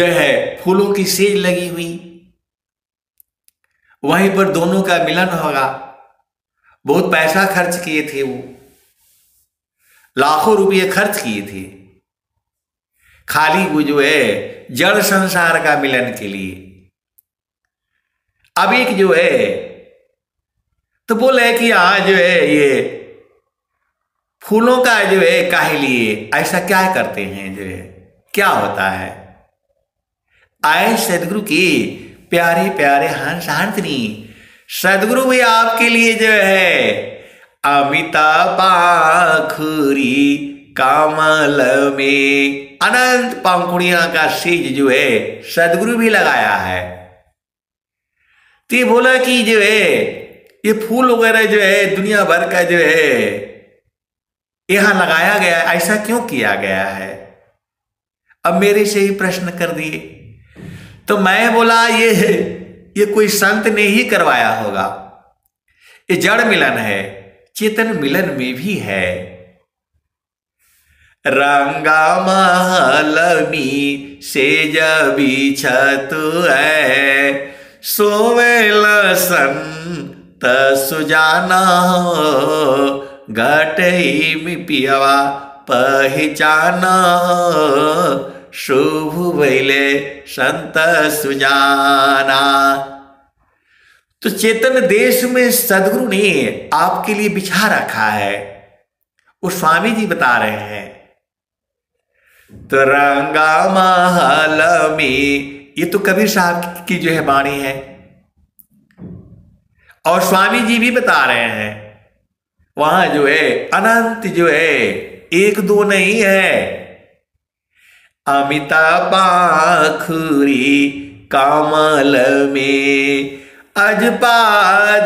है फूलों की सेज लगी हुई, वहीं पर दोनों का मिलन होगा। बहुत पैसा खर्च किए थे, वो लाखों रुपये खर्च किए थे खाली वो जो है जड़ संसार का मिलन के लिए। अब एक जो है तो बोले कि हाँ जो है ये फूलों का जो है काहे लिए ऐसा क्या करते हैं, जो है क्या होता है। आए सदगुरु की प्यारे प्यारे हंस हंसनी, सदगुरु भी आपके लिए जो है अमिता पाखुरी कमल में अनंत पंखुड़ियां का सेज जो है सदगुरु भी लगाया है। तो ये बोला कि जो है ये फूल वगैरह जो है दुनिया भर का जो है यहां लगाया गया, ऐसा क्यों किया गया है। अब मेरे से ही प्रश्न कर दिए। तो मैं बोला ये कोई संत ने ही करवाया होगा। ये जड़ मिलन है, चेतन मिलन में भी है। रंगा महल में सेज बिछतु है, सोवेल संत सुजाना हो। घटई में पियवा पहचाना हो, शुभ भइले संत सुजाना। तो चेतन देश में सदगुरु ने आपके लिए बिछा रखा है, वो स्वामी जी बता रहे हैं। तो रंगा महल में, ये तो कबीर साहब की जो है वाणी है, और स्वामी जी भी बता रहे हैं वहां जो है अनंत जो है एक दो नहीं है। अमिता पाखुरी कमल में अजपा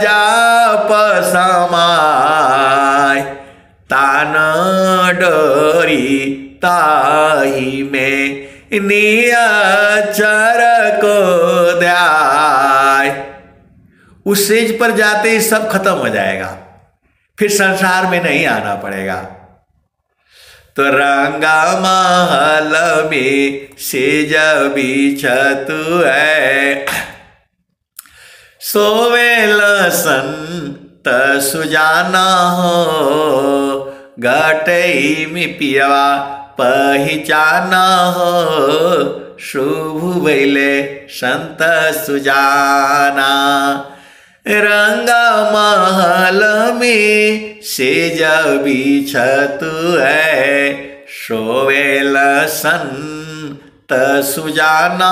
जाप समाय, तान डोरी ताही में नियचर को द्याय। उस सेज पर जाते ही सब खत्म हो जाएगा, फिर संसार में नहीं आना पड़ेगा। तो रंगा महल में सेज बिछतु है, सोवेल संत सुजाना हो। घटई में पियवा पहचाना हो, शुभ भइले संत सुजाना। रंगा महल में सेज बिछतु है, सोवेल संत त सुजाना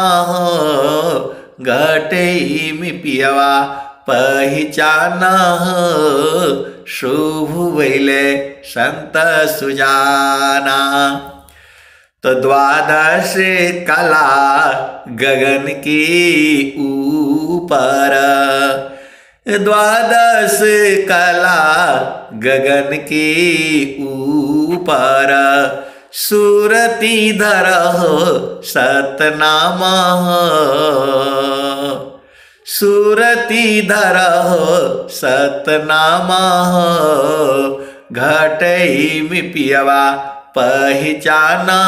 घटे में पियवा पहचाना शुभ वैले संत सुजाना। तो द्वादश कला गगन के ऊपर, द्वादश कला गगन के ऊपर, सूरती धरहु सतनामा, सूरती धरहु सतनामा, घटई में पियवा पहचाना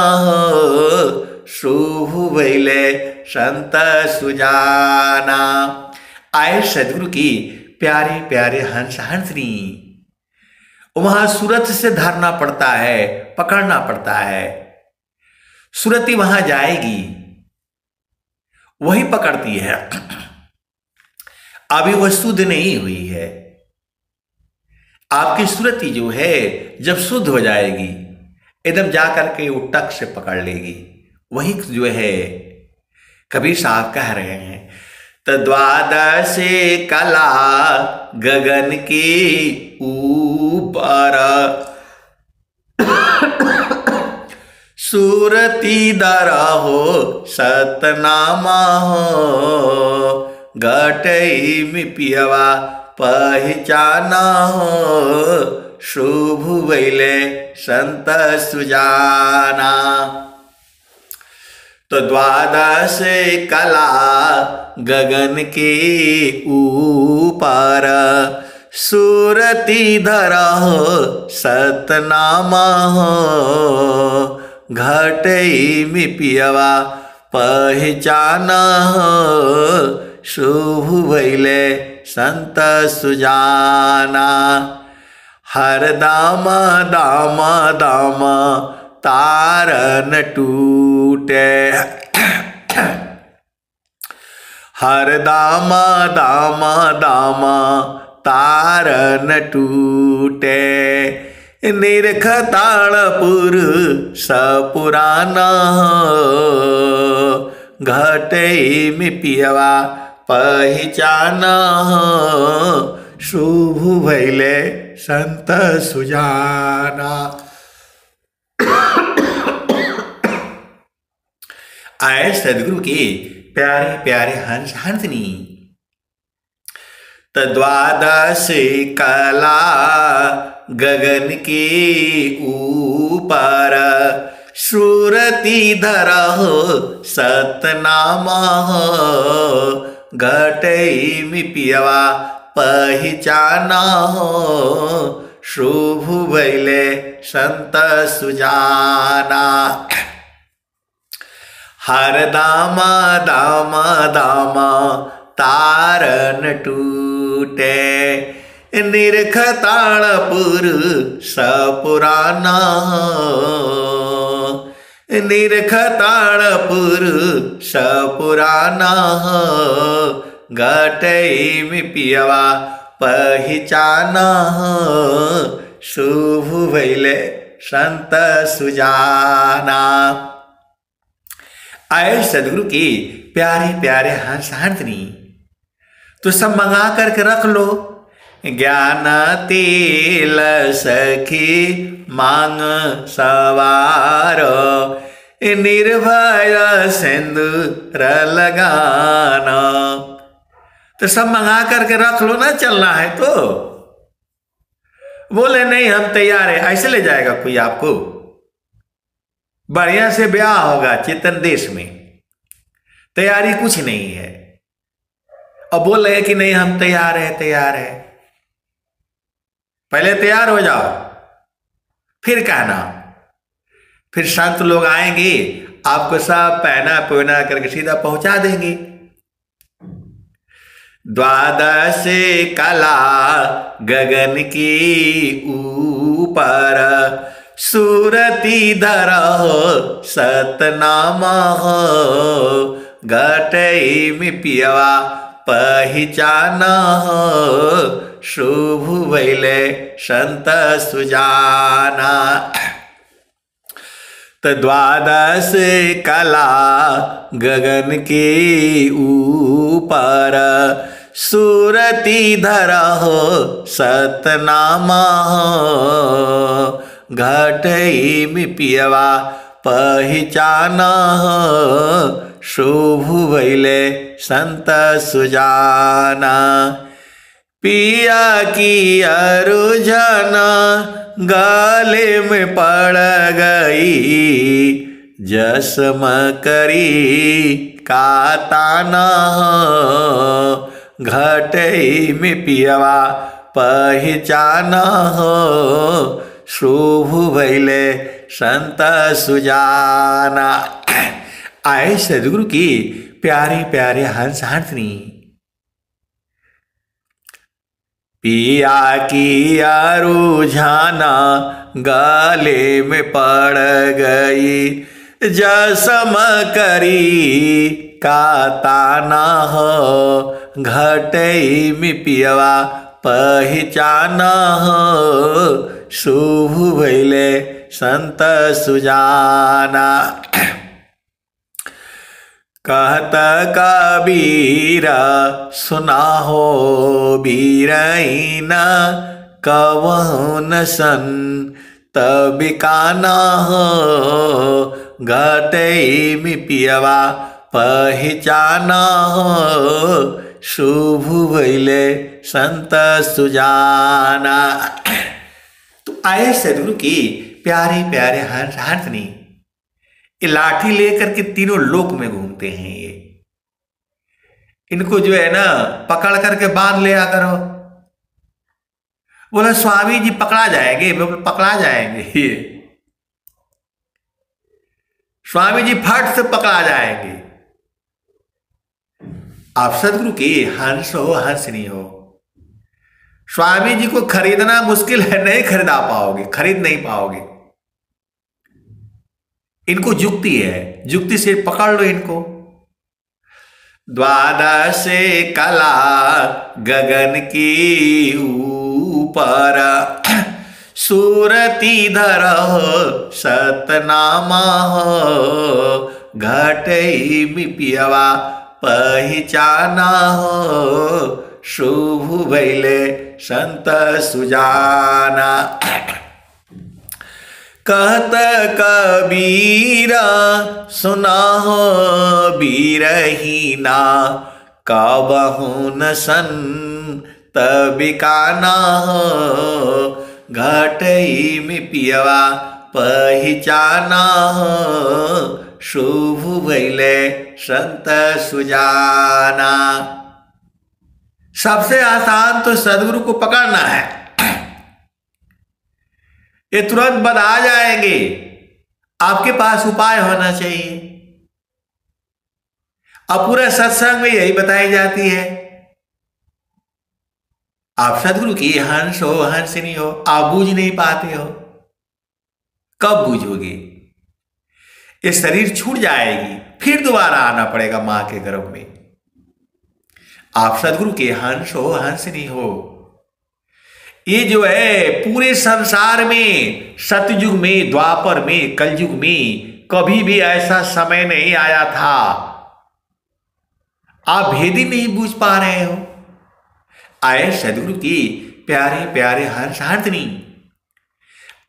शुभ वैले संत सुजाना। आए सदगुरु की प्यारे प्यारे हंस हंसनी, वहां सूरत से धरना पड़ता है, पकड़ना पड़ता है। सूरती वहां जाएगी, वही पकड़ती है। अभी वह शुद्ध नहीं हुई है। आपकी सूरती जो है जब शुद्ध हो जाएगी, एकदम जाकर के वो टक से पकड़ लेगी। वही जो है कबीर साहब कह रहे हैं, तो द्वादश कला गगन के ऊपर, सूरती धरहु सतनामा, घटई में पियवा पहचाना शुभ वैले संत सुजाना। तो द्वादश कला गगन के ऊपर, सूरती धरहु सतनामा, घटई में पियवा पहचाना शुभ वैले संत सुजाना। हर दामा दामा दामा तार न टूटे, हर दामा दामा दामा तार न टूटे, निरख ताड़पुर सपुराना, घटई में पियवा पहचाना शुभ वैले संत सुजाना। आए सदगुरु के प्यारे प्यारे हंस हंसनी, तो द्वादश कला गगन के ऊपर, सूरती धरहु सतनामा, घटई में पियवा पहचाना शुभ वैले संत सुजाना। हर दामा दामा दामा तार न टूटे, निरख ताड़पुर सपुराना, निरख ताड़पुर सपुराना, घटई में पियवा पहचाना शुभ वैले संत सुजाना। आए सदगुरु की प्यारे प्यारे हंस हंसनी, तो सब मंगा करके रख लो। ज्ञान तेल सखी मांग सवारो, निर्भय सिंदूर लगाना। तो सब मंगा करके रख लो ना, चलना है तो। बोले नहीं हम तैयार है, ऐसे ले जाएगा कोई आपको? बढ़िया से ब्याह होगा चेतन देश में, तैयारी कुछ नहीं है, और बोल रहे कि नहीं हम तैयार है तैयार है। पहले तैयार हो जाओ फिर कहना। फिर संत लोग आएंगे, आपको सब पहना पहना करके सीधा पहुंचा देंगे। द्वादश कला गगन के ऊपर, सूरती धरहु सतनामा, घटई में पियवा पहचाना शुभ वैले संत सुजाना। तो द्वादश कला गगन के ऊपर सूरती धरहो सतनामा घटई में पियवा पहचाना शुभ भैले संत सुजाना। पिया की अरुझना गाले में पड़ गई जसम करी का ताना घटई में पियवा पहचाना शुभ भैले संत सुजाना। आए सदगुरु की प्यारे प्यारे हंस हंसनी। पिया की अरुझाना गाले में पड़ गई जसम करी का ताना हो घटई में पियवा पहचाना हो शुभ भैले संत सुजाना। कहत कबीरा सुना हो बीरईना कवन सन तबिकाना हो घटई में पियवा पहचाना हो शुभ भैले संत सुजाना। तो आए सदगुरु की प्यारे प्यारे हंसनी। ये लाठी लेकर के तीनों लोक में घूमते हैं। ये इनको जो है ना पकड़ करके बांध लिया करो। बोला स्वामी जी पकड़ा जाएंगे। बोले पकड़ा जाएंगे। ये स्वामी जी फट से पकड़ा जाएंगे। आप सदगुरु की हंस हो हंसनी हो। स्वामी जी को खरीदना मुश्किल है, नहीं खरीदा पाओगे, खरीद नहीं पाओगे। इनको जुक्ति है, जुक्ति से पकड़ लो इनको। द्वादश कला गगन की ऊपर सूरती धरहो सतनामा हो घटई में पियवा पहचाना हो शुभ भैले संत सुजाना। कहत कबीरा सुना हो बीरहीना कबहू न सन तबिकाना हो घटई में पियवा पहचाना हो शुभ भैले संत सुजाना। सबसे आसान तो सदगुरु को पकड़ना है। ये तुरंत बता जाएंगे। आपके पास उपाय होना चाहिए। अब पूरा सत्संग में यही बताई जाती है। आप सदगुरु की हंस हो हंसनी हो, आप बूझ नहीं पाते हो। कब बूझोगे? ये शरीर छूट जाएगी, फिर दोबारा आना पड़ेगा मां के गर्भ में। आप सदगुरु के हंस हो हंसनी हो। ये जो है पूरे संसार में सतयुग में, द्वापर में, कलयुग में कभी भी ऐसा समय नहीं आया था। आप भेद ही नहीं बूझ पा रहे हो। आए सदगुरु की प्यारे प्यारे हंसनी।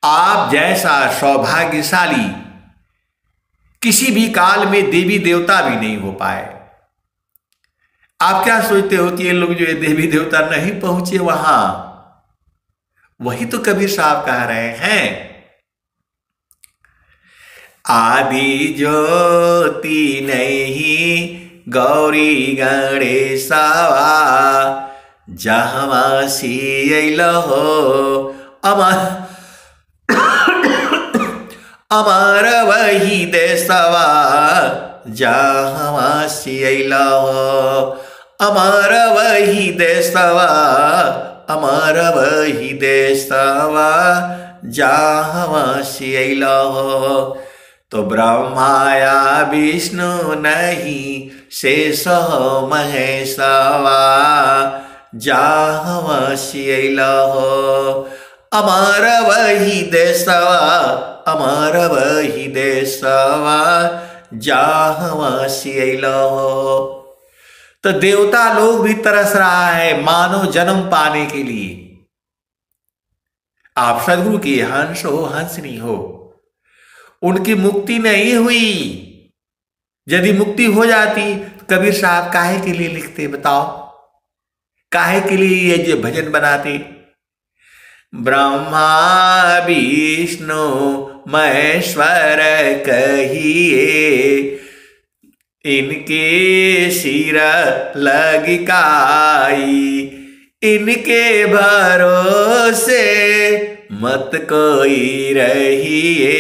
आप जैसा सौभाग्यशाली किसी भी काल में देवी देवता भी नहीं हो पाए। आप क्या सोचते हो कि ये लोग जो है देवी देवता नहीं पहुंचे वहां? वही तो कबीर साहब कह रहे हैं। आदि ज्योति नहीं गौरी गणेशवा जहवा सियल हो अमर वही देशवा जहवा सियल हो अमर वही देशवा अमर वही देशवा जहवा सियल हो। तो ब्रह्माया विष्णु नहीं शेष हो महेशवा जहवा सियल हो अमर वही देशवा अमर वही देशवा जहाँ से अइला हो। तो देवता लोग भी तरस रहा है मानव जन्म पाने के लिए। आप सदगुरु की हंस हो हंसनी हो, उनकी मुक्ति नहीं हुई। यदि मुक्ति हो जाती तो कबीर साहब काहे के लिए लिखते बताओ, काहे के लिए ये जो भजन बनाते। ब्रह्मा विष्णु महेश्वर कहिए, इनके सिर लगिकाई, इनके भरोसे मत कोई रहिए,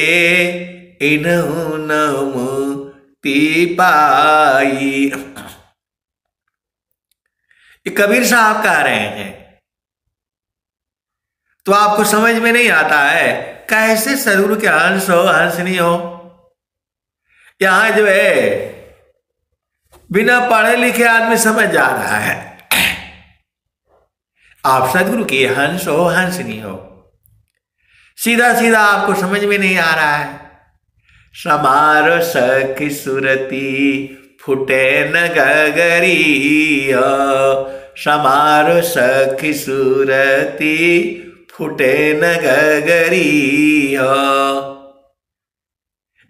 इन्हू न मुक्ति पाई। ये कबीर साहब कह रहे हैं। तो आपको समझ में नहीं आता है कैसे सदगुरु के हंस हो हंसनी हो। यहां जो है बिना पढ़े लिखे आदमी समझ जा रहा है। आप सदगुरु के हंस हो हंसनी हो, सीधा सीधा आपको समझ में नहीं आ रहा है। समारो सखी सुरती फुटे न गगरी हो, समारो सखी सुरती फुटे न गगरी हो।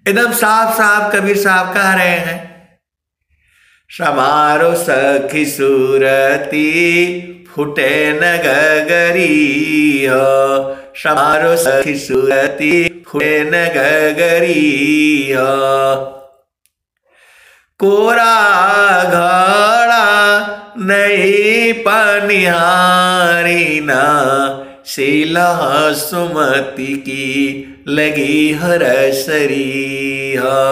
एकदम साफ साफ कबीर साहब कह रहे हैं। समारो सखी सुरती फुटे न गगरी हो, समारो सखी सुरती फुटे न गगरी हो। कोरा घड़ा नहीं पनिहारी ना, शीला सुमति की लगी हरसरी हो।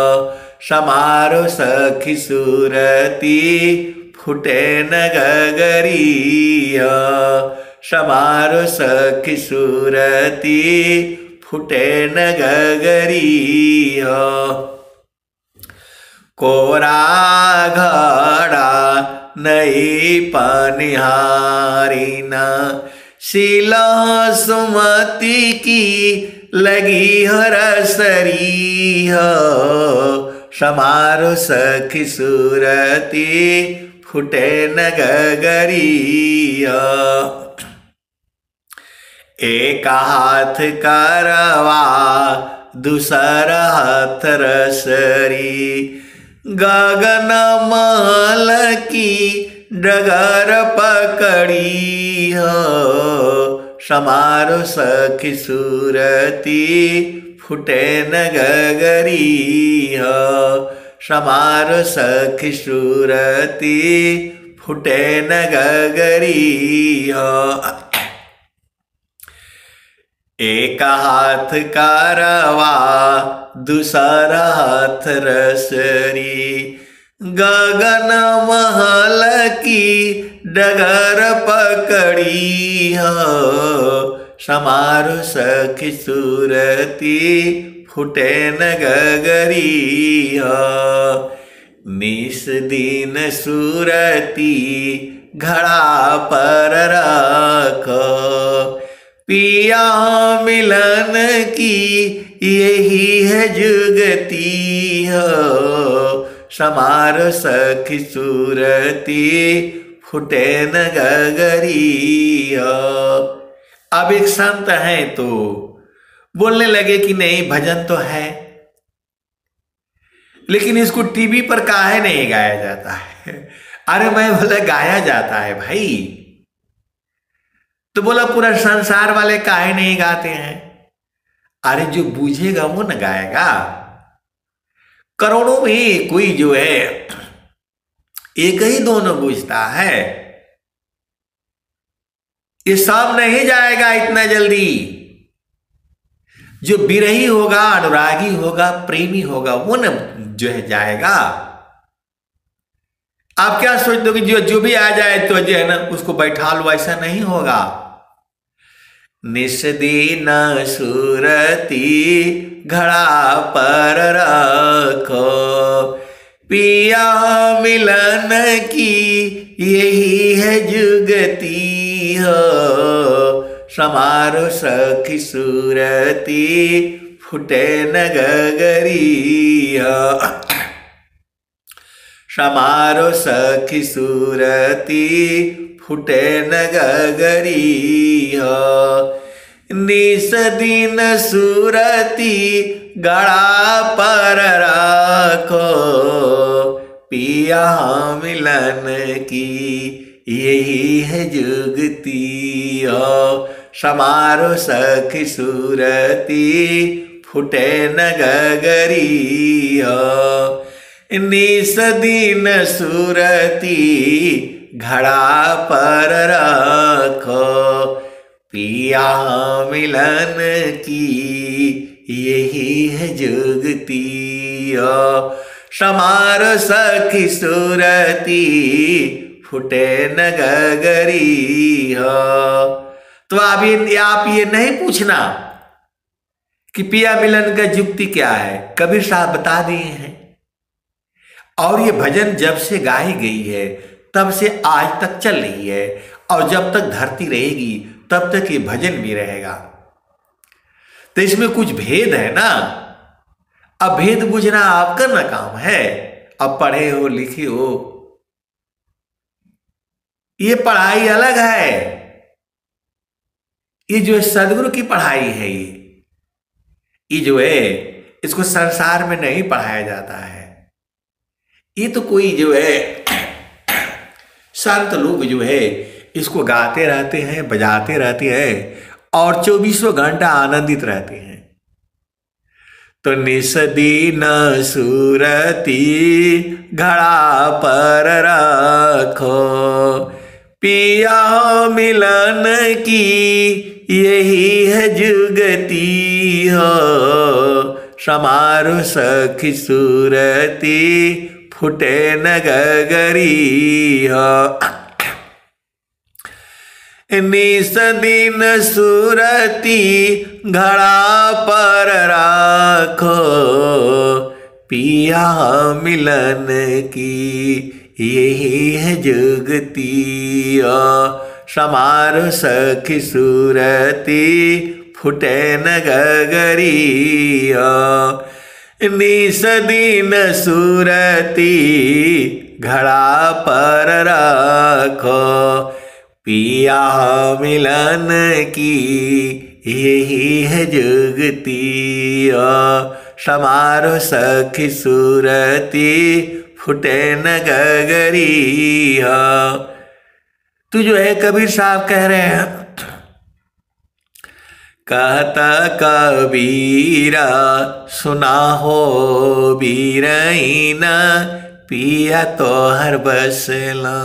समारो सखी सुरती फुटे न गगरी हो, समारो सखी सुरती फुटे न गगरी हो। कोरा घड़ा नहीं पनिहारी ना, शीला सुमति की लगी हरसरी हो। समारो सखी सुरती फुटे न गगरी हो। एक हाथ करवा दूसरा हाथ रसरी, गगन महल की डगर पकड़ी हो। समारो सखी सुरती फुटे न गगरी हो, समारो सखी सुरती फुटे न गगरी हो। एक हाथ कारवा दूसरा हाथ रसरी, गगन महल की डगर पकड़ी हो। समारो सखी सुरती फुटे न गगरी हो। निस दिन सुरती घड़ा पर रखो, पिया मिलन की यही है जुगती हो। समारो सखी सुरती फुटे न गगरी हो। अब एक संत है तो बोलने लगे कि नहीं भजन तो है, लेकिन इसको टीवी पर काहे नहीं गाया जाता है। अरे मैं बोला गाया जाता है भाई। तो बोला पूरा संसार वाले काहे नहीं गाते हैं। अरे जो बूझेगा वो न गाएगा। करोड़ों में कोई जो है एक ही दोनों बूझता है, ये सब नहीं जाएगा इतना जल्दी। जो विरही होगा, अनुरागी होगा, प्रेमी होगा, वो न जो है जाएगा। आप क्या सोचते हो कि जो भी आ जाए तो जो है ना उसको बैठा लो, ऐसा नहीं होगा। निस दिन सुरती घड़ा पर रखो, पिया मिलन की यही है जुगती हो। समारो सखी सुरती फुटे न गगरी समारो सखी सूरती फुटे न गगरी निस दिन सूरती गड़ा पर राखो पिया मिलन की यही है जुगती समारो सखी सूरती फुटे न गगरी निस दिन सूरती घड़ा पर रखो पिया मिलन की यही है जुगती समारो सखी सूरती फुटे न गगरी तो आप ये नहीं पूछना कि पिया मिलन का जुक्ति क्या है, कबीर साहब बता दिए हैं। और ये भजन जब से गाई गई है तब से आज तक चल रही है, और जब तक धरती रहेगी तब तक ये भजन भी रहेगा। तो इसमें कुछ भेद है ना, अब भेद बुझना आपका ना काम है। अब पढ़े हो लिखे हो, ये पढ़ाई अलग है, ये जो सदगुरु की पढ़ाई है, ये जो है इसको संसार में नहीं पढ़ाया जाता है। ये तो कोई जो है संत लोग जो है इसको गाते रहते हैं, बजाते रहते हैं और 24 घंटा आनंदित रहते हैं। तो निस दिन सूरती घड़ा पर रखो पिया मिलन की यही है जुगती हो समारो सखी सूरती फुटे न गगरी हो निस दिन सूरती घड़ा पर राखो पिया मिलन की यही है जुगती समारो सखी सूरती फुटे न गगरी निस दिन सूरती घड़ा पर राखो पिया मिलन की यही है जुगती समारो सखी सूरती फुटे न गगरी। तू जो है कबीर साहब कह रहे हैं, कहता कबीरा सुना हो बीरईना पिया तो हर बसला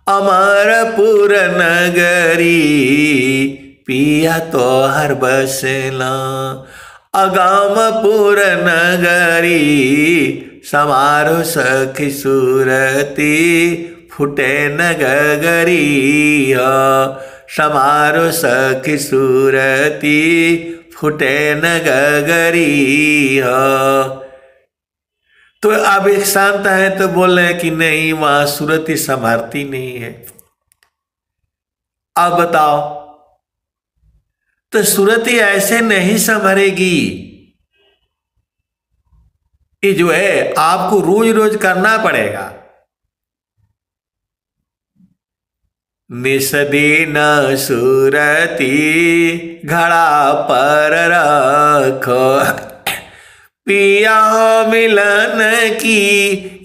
अमरपुर नगरी पिया तो हर बसला अगामपुर नगरी समारो सखी सूरती फुटे न गगरी समारो सखी सूरती फुटे न गगरी। तो अब एक शांत है तो बोल रहे कि नहीं वहां सूरती संभरती नहीं है। अब बताओ, तो सूरती ऐसे नहीं संभरेगी, ये जो है आपको रोज रोज करना पड़ेगा। निस दिन सूरती घड़ा पर रखो पिया मिलन की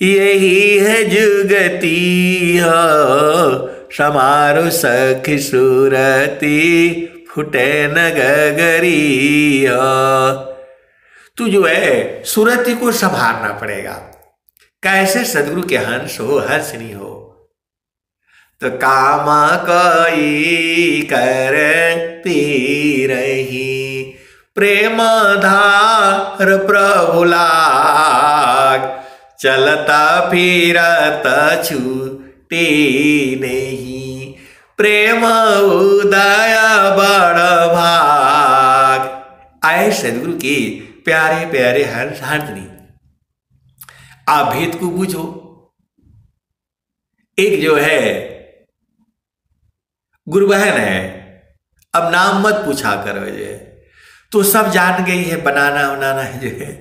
यही है जुगती हो समारो सखी सूरती फुटे न गगरी हो। तू जो है सूरती को संभालना पड़ेगा। कैसे? सदगुरु के हंस हो, हंसनी हो। तो कामा कोई करती रही प्रेम धार प्रभु लाग चलता फिरता छूटी नहीं प्रेम उदय बड़ भाग। आए सदगुरु के प्यारे प्यारे हंस हंसनी, आप भेद को बूझो। एक जो है गुरु बहन है, अब नाम मत पूछा करो, तो सब जान गई है बनाना बनाना जो है,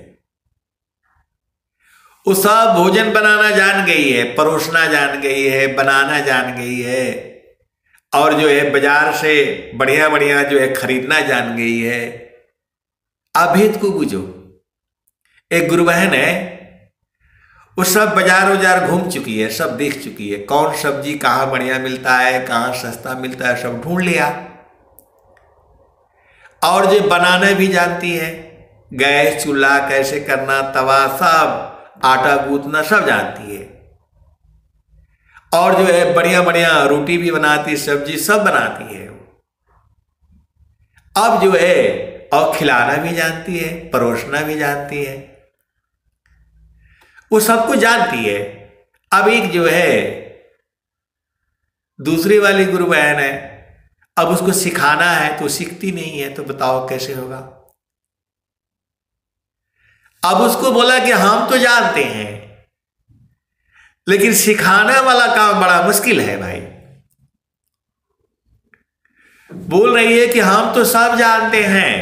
वो सब भोजन बनाना जान गई है, परोसना जान गई है, बनाना जान गई है, और जो है बाजार से बढ़िया बढ़िया जो है खरीदना जान गई है। अभेद को बुझो। एक गुरु बहन है, वो सब बाजार उजार घूम चुकी है, सब देख चुकी है, कौन सब्जी कहाँ बढ़िया मिलता है, कहाँ सस्ता मिलता है, सब ढूंढ लिया। और जो बनाना भी जानती है, गैस चूल्हा कैसे करना, तवा, सब आटा गूंथना सब जानती है। और जो है बढ़िया बढ़िया रोटी भी बनाती, सब्जी सब बनाती है। अब जो है और खिलाना भी जानती है, परोसना भी जानती है, वो सब कुछ जानती है। अब एक जो है दूसरी वाली गुरु बहन है, अब उसको सिखाना है तो सीखती नहीं है, तो बताओ कैसे होगा। अब उसको बोला कि हम तो जानते हैं, लेकिन सिखाने वाला काम बड़ा मुश्किल है भाई। बोल रही है कि हम तो सब जानते हैं,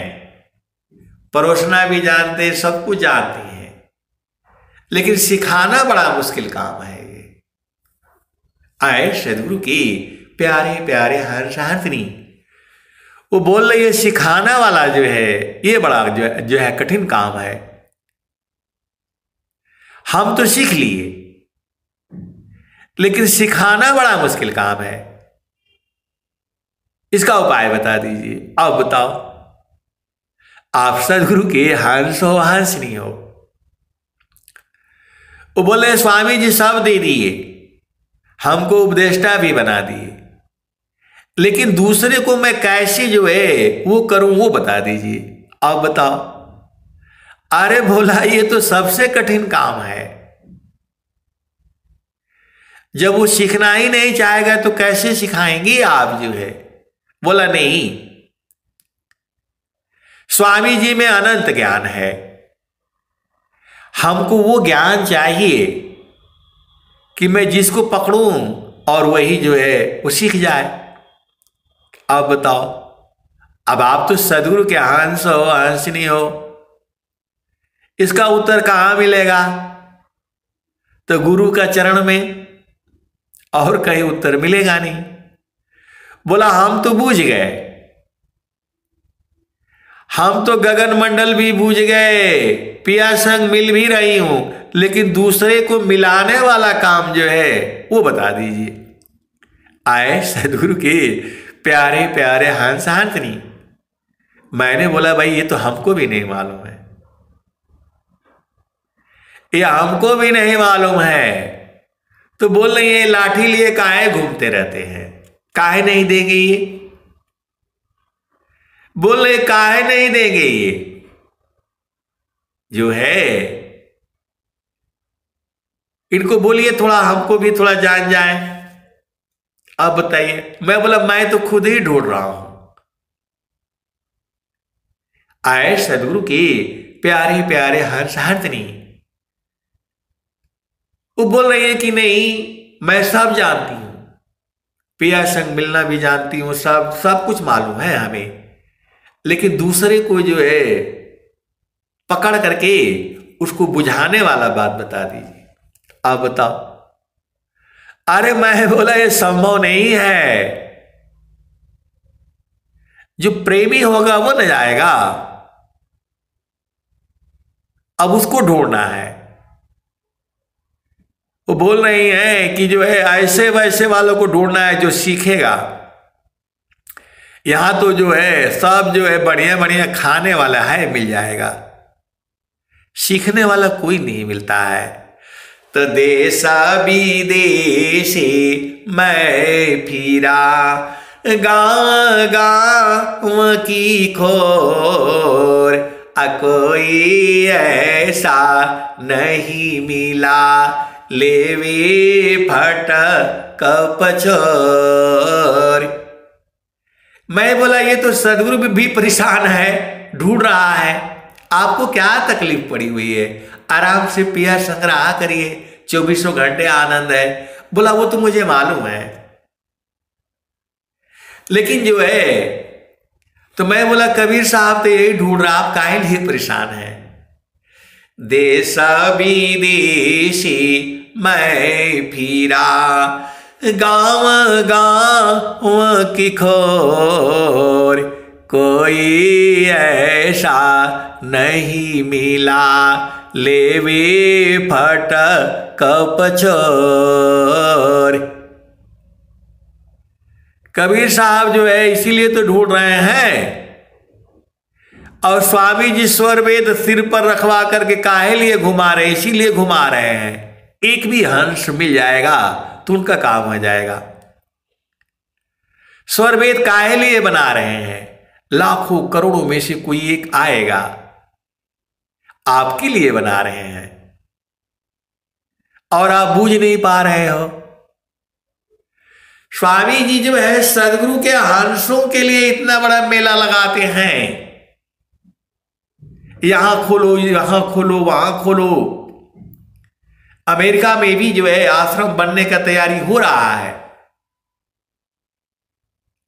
परोसना भी जानते हैं, सब कुछ जानते हैं, लेकिन सिखाना बड़ा मुश्किल काम है। आए सदगुरु की प्यारे प्यारे हंस हंसनी, वो बोल रही है सिखाना वाला जो है ये बड़ा जो है कठिन काम है। हम तो सीख लिए, लेकिन सिखाना बड़ा मुश्किल काम है। इसका उपाय बता दीजिए। अब बताओ, आप सदगुरु के हंस हो हंसनी हो। वो बोले स्वामी जी सब दे दिए, हमको उपदेष्टा भी बना दिए, लेकिन दूसरे को मैं कैसे जो है वो करूं, वो बता दीजिए। अब बताओ। अरे बोला ये तो सबसे कठिन काम है। जब वो सीखना ही नहीं चाहेगा तो कैसे सिखाएंगे आप जो है। बोला नहीं, स्वामी जी में अनंत ज्ञान है, हमको वो ज्ञान चाहिए कि मैं जिसको पकड़ूं और वही जो है वो सीख जाए। अब बताओ, अब आप तो सदगुरु के हंस हो हंसनी हो, इसका उत्तर कहां मिलेगा? तो गुरु का चरण में, और कहीं उत्तर मिलेगा नहीं। बोला हम तो बूझ गए, हम तो गगन मंडल भी बूझ गए, पिया संग मिल भी रही हूं, लेकिन दूसरे को मिलाने वाला काम जो है वो बता दीजिए। आए सदगुरु के प्यारे प्यारे हंस हंसनी। मैंने बोला भाई ये तो हमको भी नहीं मालूम है, ये हमको भी नहीं मालूम है। तो बोल रही है लाठी लिए काहे घूमते रहते हैं, काहे नहीं देंगे ये? बोल रहे काहे नहीं देंगे ये जो है, इनको बोलिए थोड़ा हमको भी थोड़ा जान जाए। अब बताइए। मैं बोला मैं तो खुद ही ढूंढ रहा हूं। आए सदगुरु की प्यारे प्यारे हंस हंसनी। वो बोल रही है कि नहीं मैं सब जानती हूं, पिया संग मिलना भी जानती हूं, सब कुछ मालूम है हमें, लेकिन दूसरे को जो है पकड़ करके उसको बुझाने वाला बात बता दीजिए। आप बताओ। अरे मैं बोला ये संभव नहीं है, जो प्रेमी होगा वो न जाएगा, अब उसको ढूंढना है। वो बोल रही है कि जो है ऐसे वैसे वालों को ढूंढना है जो सीखेगा। यहां तो जो है सब जो है बढ़िया बढ़िया खाने वाला है, मिल जाएगा, सीखने वाला कोई नहीं मिलता है। तो देशा विदेशी मैं फिरा, गाँव गाँव की खोर, कोई ऐसा नहीं मिला, लेवे फट कपचोर। मैं बोला ये तो सदगुरु भी परेशान है, ढूंढ रहा है, आपको क्या तकलीफ पड़ी हुई है? आराम से पिया संग्रह करिए, 24 घंटे आनंद है। बोला वो तो मुझे मालूम है, लेकिन जो है तो मैं बोला कबीर साहब तो यही ढूंढ रहा, आप काहे लिए परेशान हैं? देश विदेशी मैं फिरा, गाँव गाँव की खोर, कोई ऐसा नहीं मिला, लेवे फट कपचोर। कबीर साहब जो है इसीलिए तो ढूंढ रहे हैं। और स्वामी जी स्वर वेद सिर पर रखवा करके काहे लिए घुमा रहे? इसीलिए घुमा रहे हैं, एक भी हंस मिल जाएगा तो उनका काम हो जाएगा। स्वर वेद काहे लिए बना रहे हैं? लाखों करोड़ों में से कोई एक आएगा, आपके लिए बना रहे हैं और आप बूझ नहीं पा रहे हो। स्वामी जी जो है सदगुरु के हंसों के लिए इतना बड़ा मेला लगाते हैं, यहां खोलो, यहां खोलो, वहां खोलो। अमेरिका में भी जो है आश्रम बनने का तैयारी हो रहा है।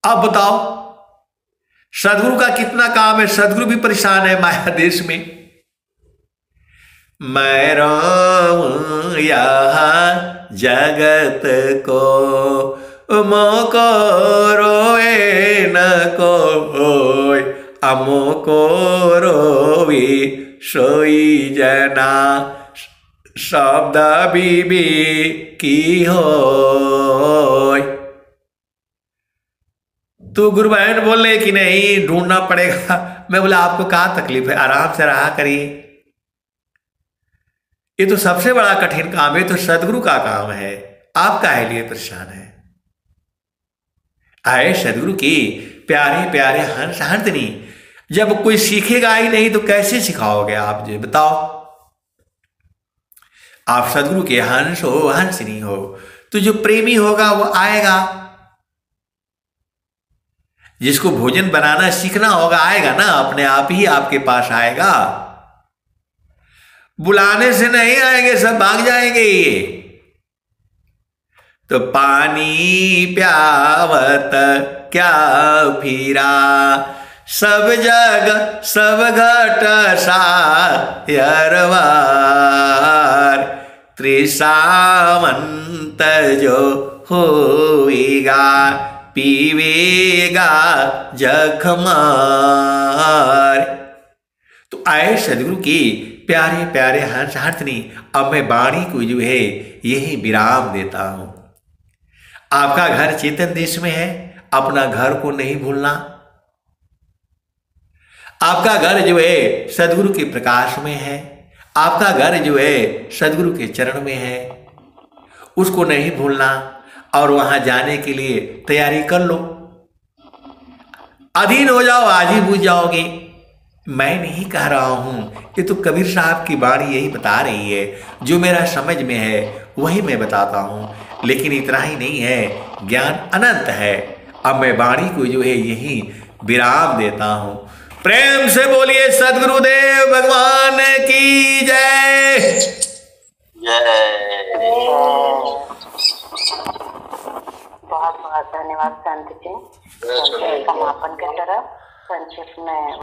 अब बताओ सदगुरु का कितना काम है? सदगुरु भी परेशान है माया देश में। मैं रोऊं यहाँ जगत को, मोको रोए न कोई, अमोको रोवी सोई जना, शब्द बीबी की हो। तो गुरु बहन बोले कि नहीं ढूंढना पड़ेगा। मैं बोला आपको क्या तकलीफ है, आराम से रहा करिए। ये तो सबसे बड़ा कठिन काम है, तो सदगुरु का काम है, आप काहे लिए परेशान है? आए सदगुरु की प्यारे प्यारे हंस हंसनी। जब कोई सीखेगा ही नहीं तो कैसे सिखाओगे आप? जी बताओ। आप सदगुरु के हंस हो, हंसनी हो, तो जो प्रेमी होगा वो आएगा। जिसको भोजन बनाना सीखना होगा आएगा ना, अपने आप ही आपके पास आएगा। बुलाने से नहीं आएंगे, सब भाग जाएंगे। ये तो पानी प्यावत क्या फिरा, सब जग सब घट सायरवार, त्रिसावंत जो होएगा, पीवेगा जखमार। तो आए सदगुरु की प्यारे प्यारे हंस हंसनी। अब मैं वाणी को जो है यही विराम देता हूं। आपका घर चेतन देश में है, अपना घर को नहीं भूलना। आपका घर जो है सदगुरु के प्रकाश में है, आपका घर जो है सदगुरु के चरण में है, उसको नहीं भूलना। और वहां जाने के लिए तैयारी कर लो, अधीन हो जाओ, आज ही बुझ जाओगे। मैं नहीं कह रहा हूं, ये तो कबीर साहब की वाणी यही बता रही है। जो मेरा समझ में है वही मैं बताता हूं। लेकिन इतना ही नहीं है, ज्ञान अनंत है। अब मैं वाणी को जो है यही विराम देता हूं। प्रेम से बोलिए सद्गुरुदेव भगवान की जय। बहुत बहुत धन्यवाद संत जी। समापन की तरफ संक्षिप्त में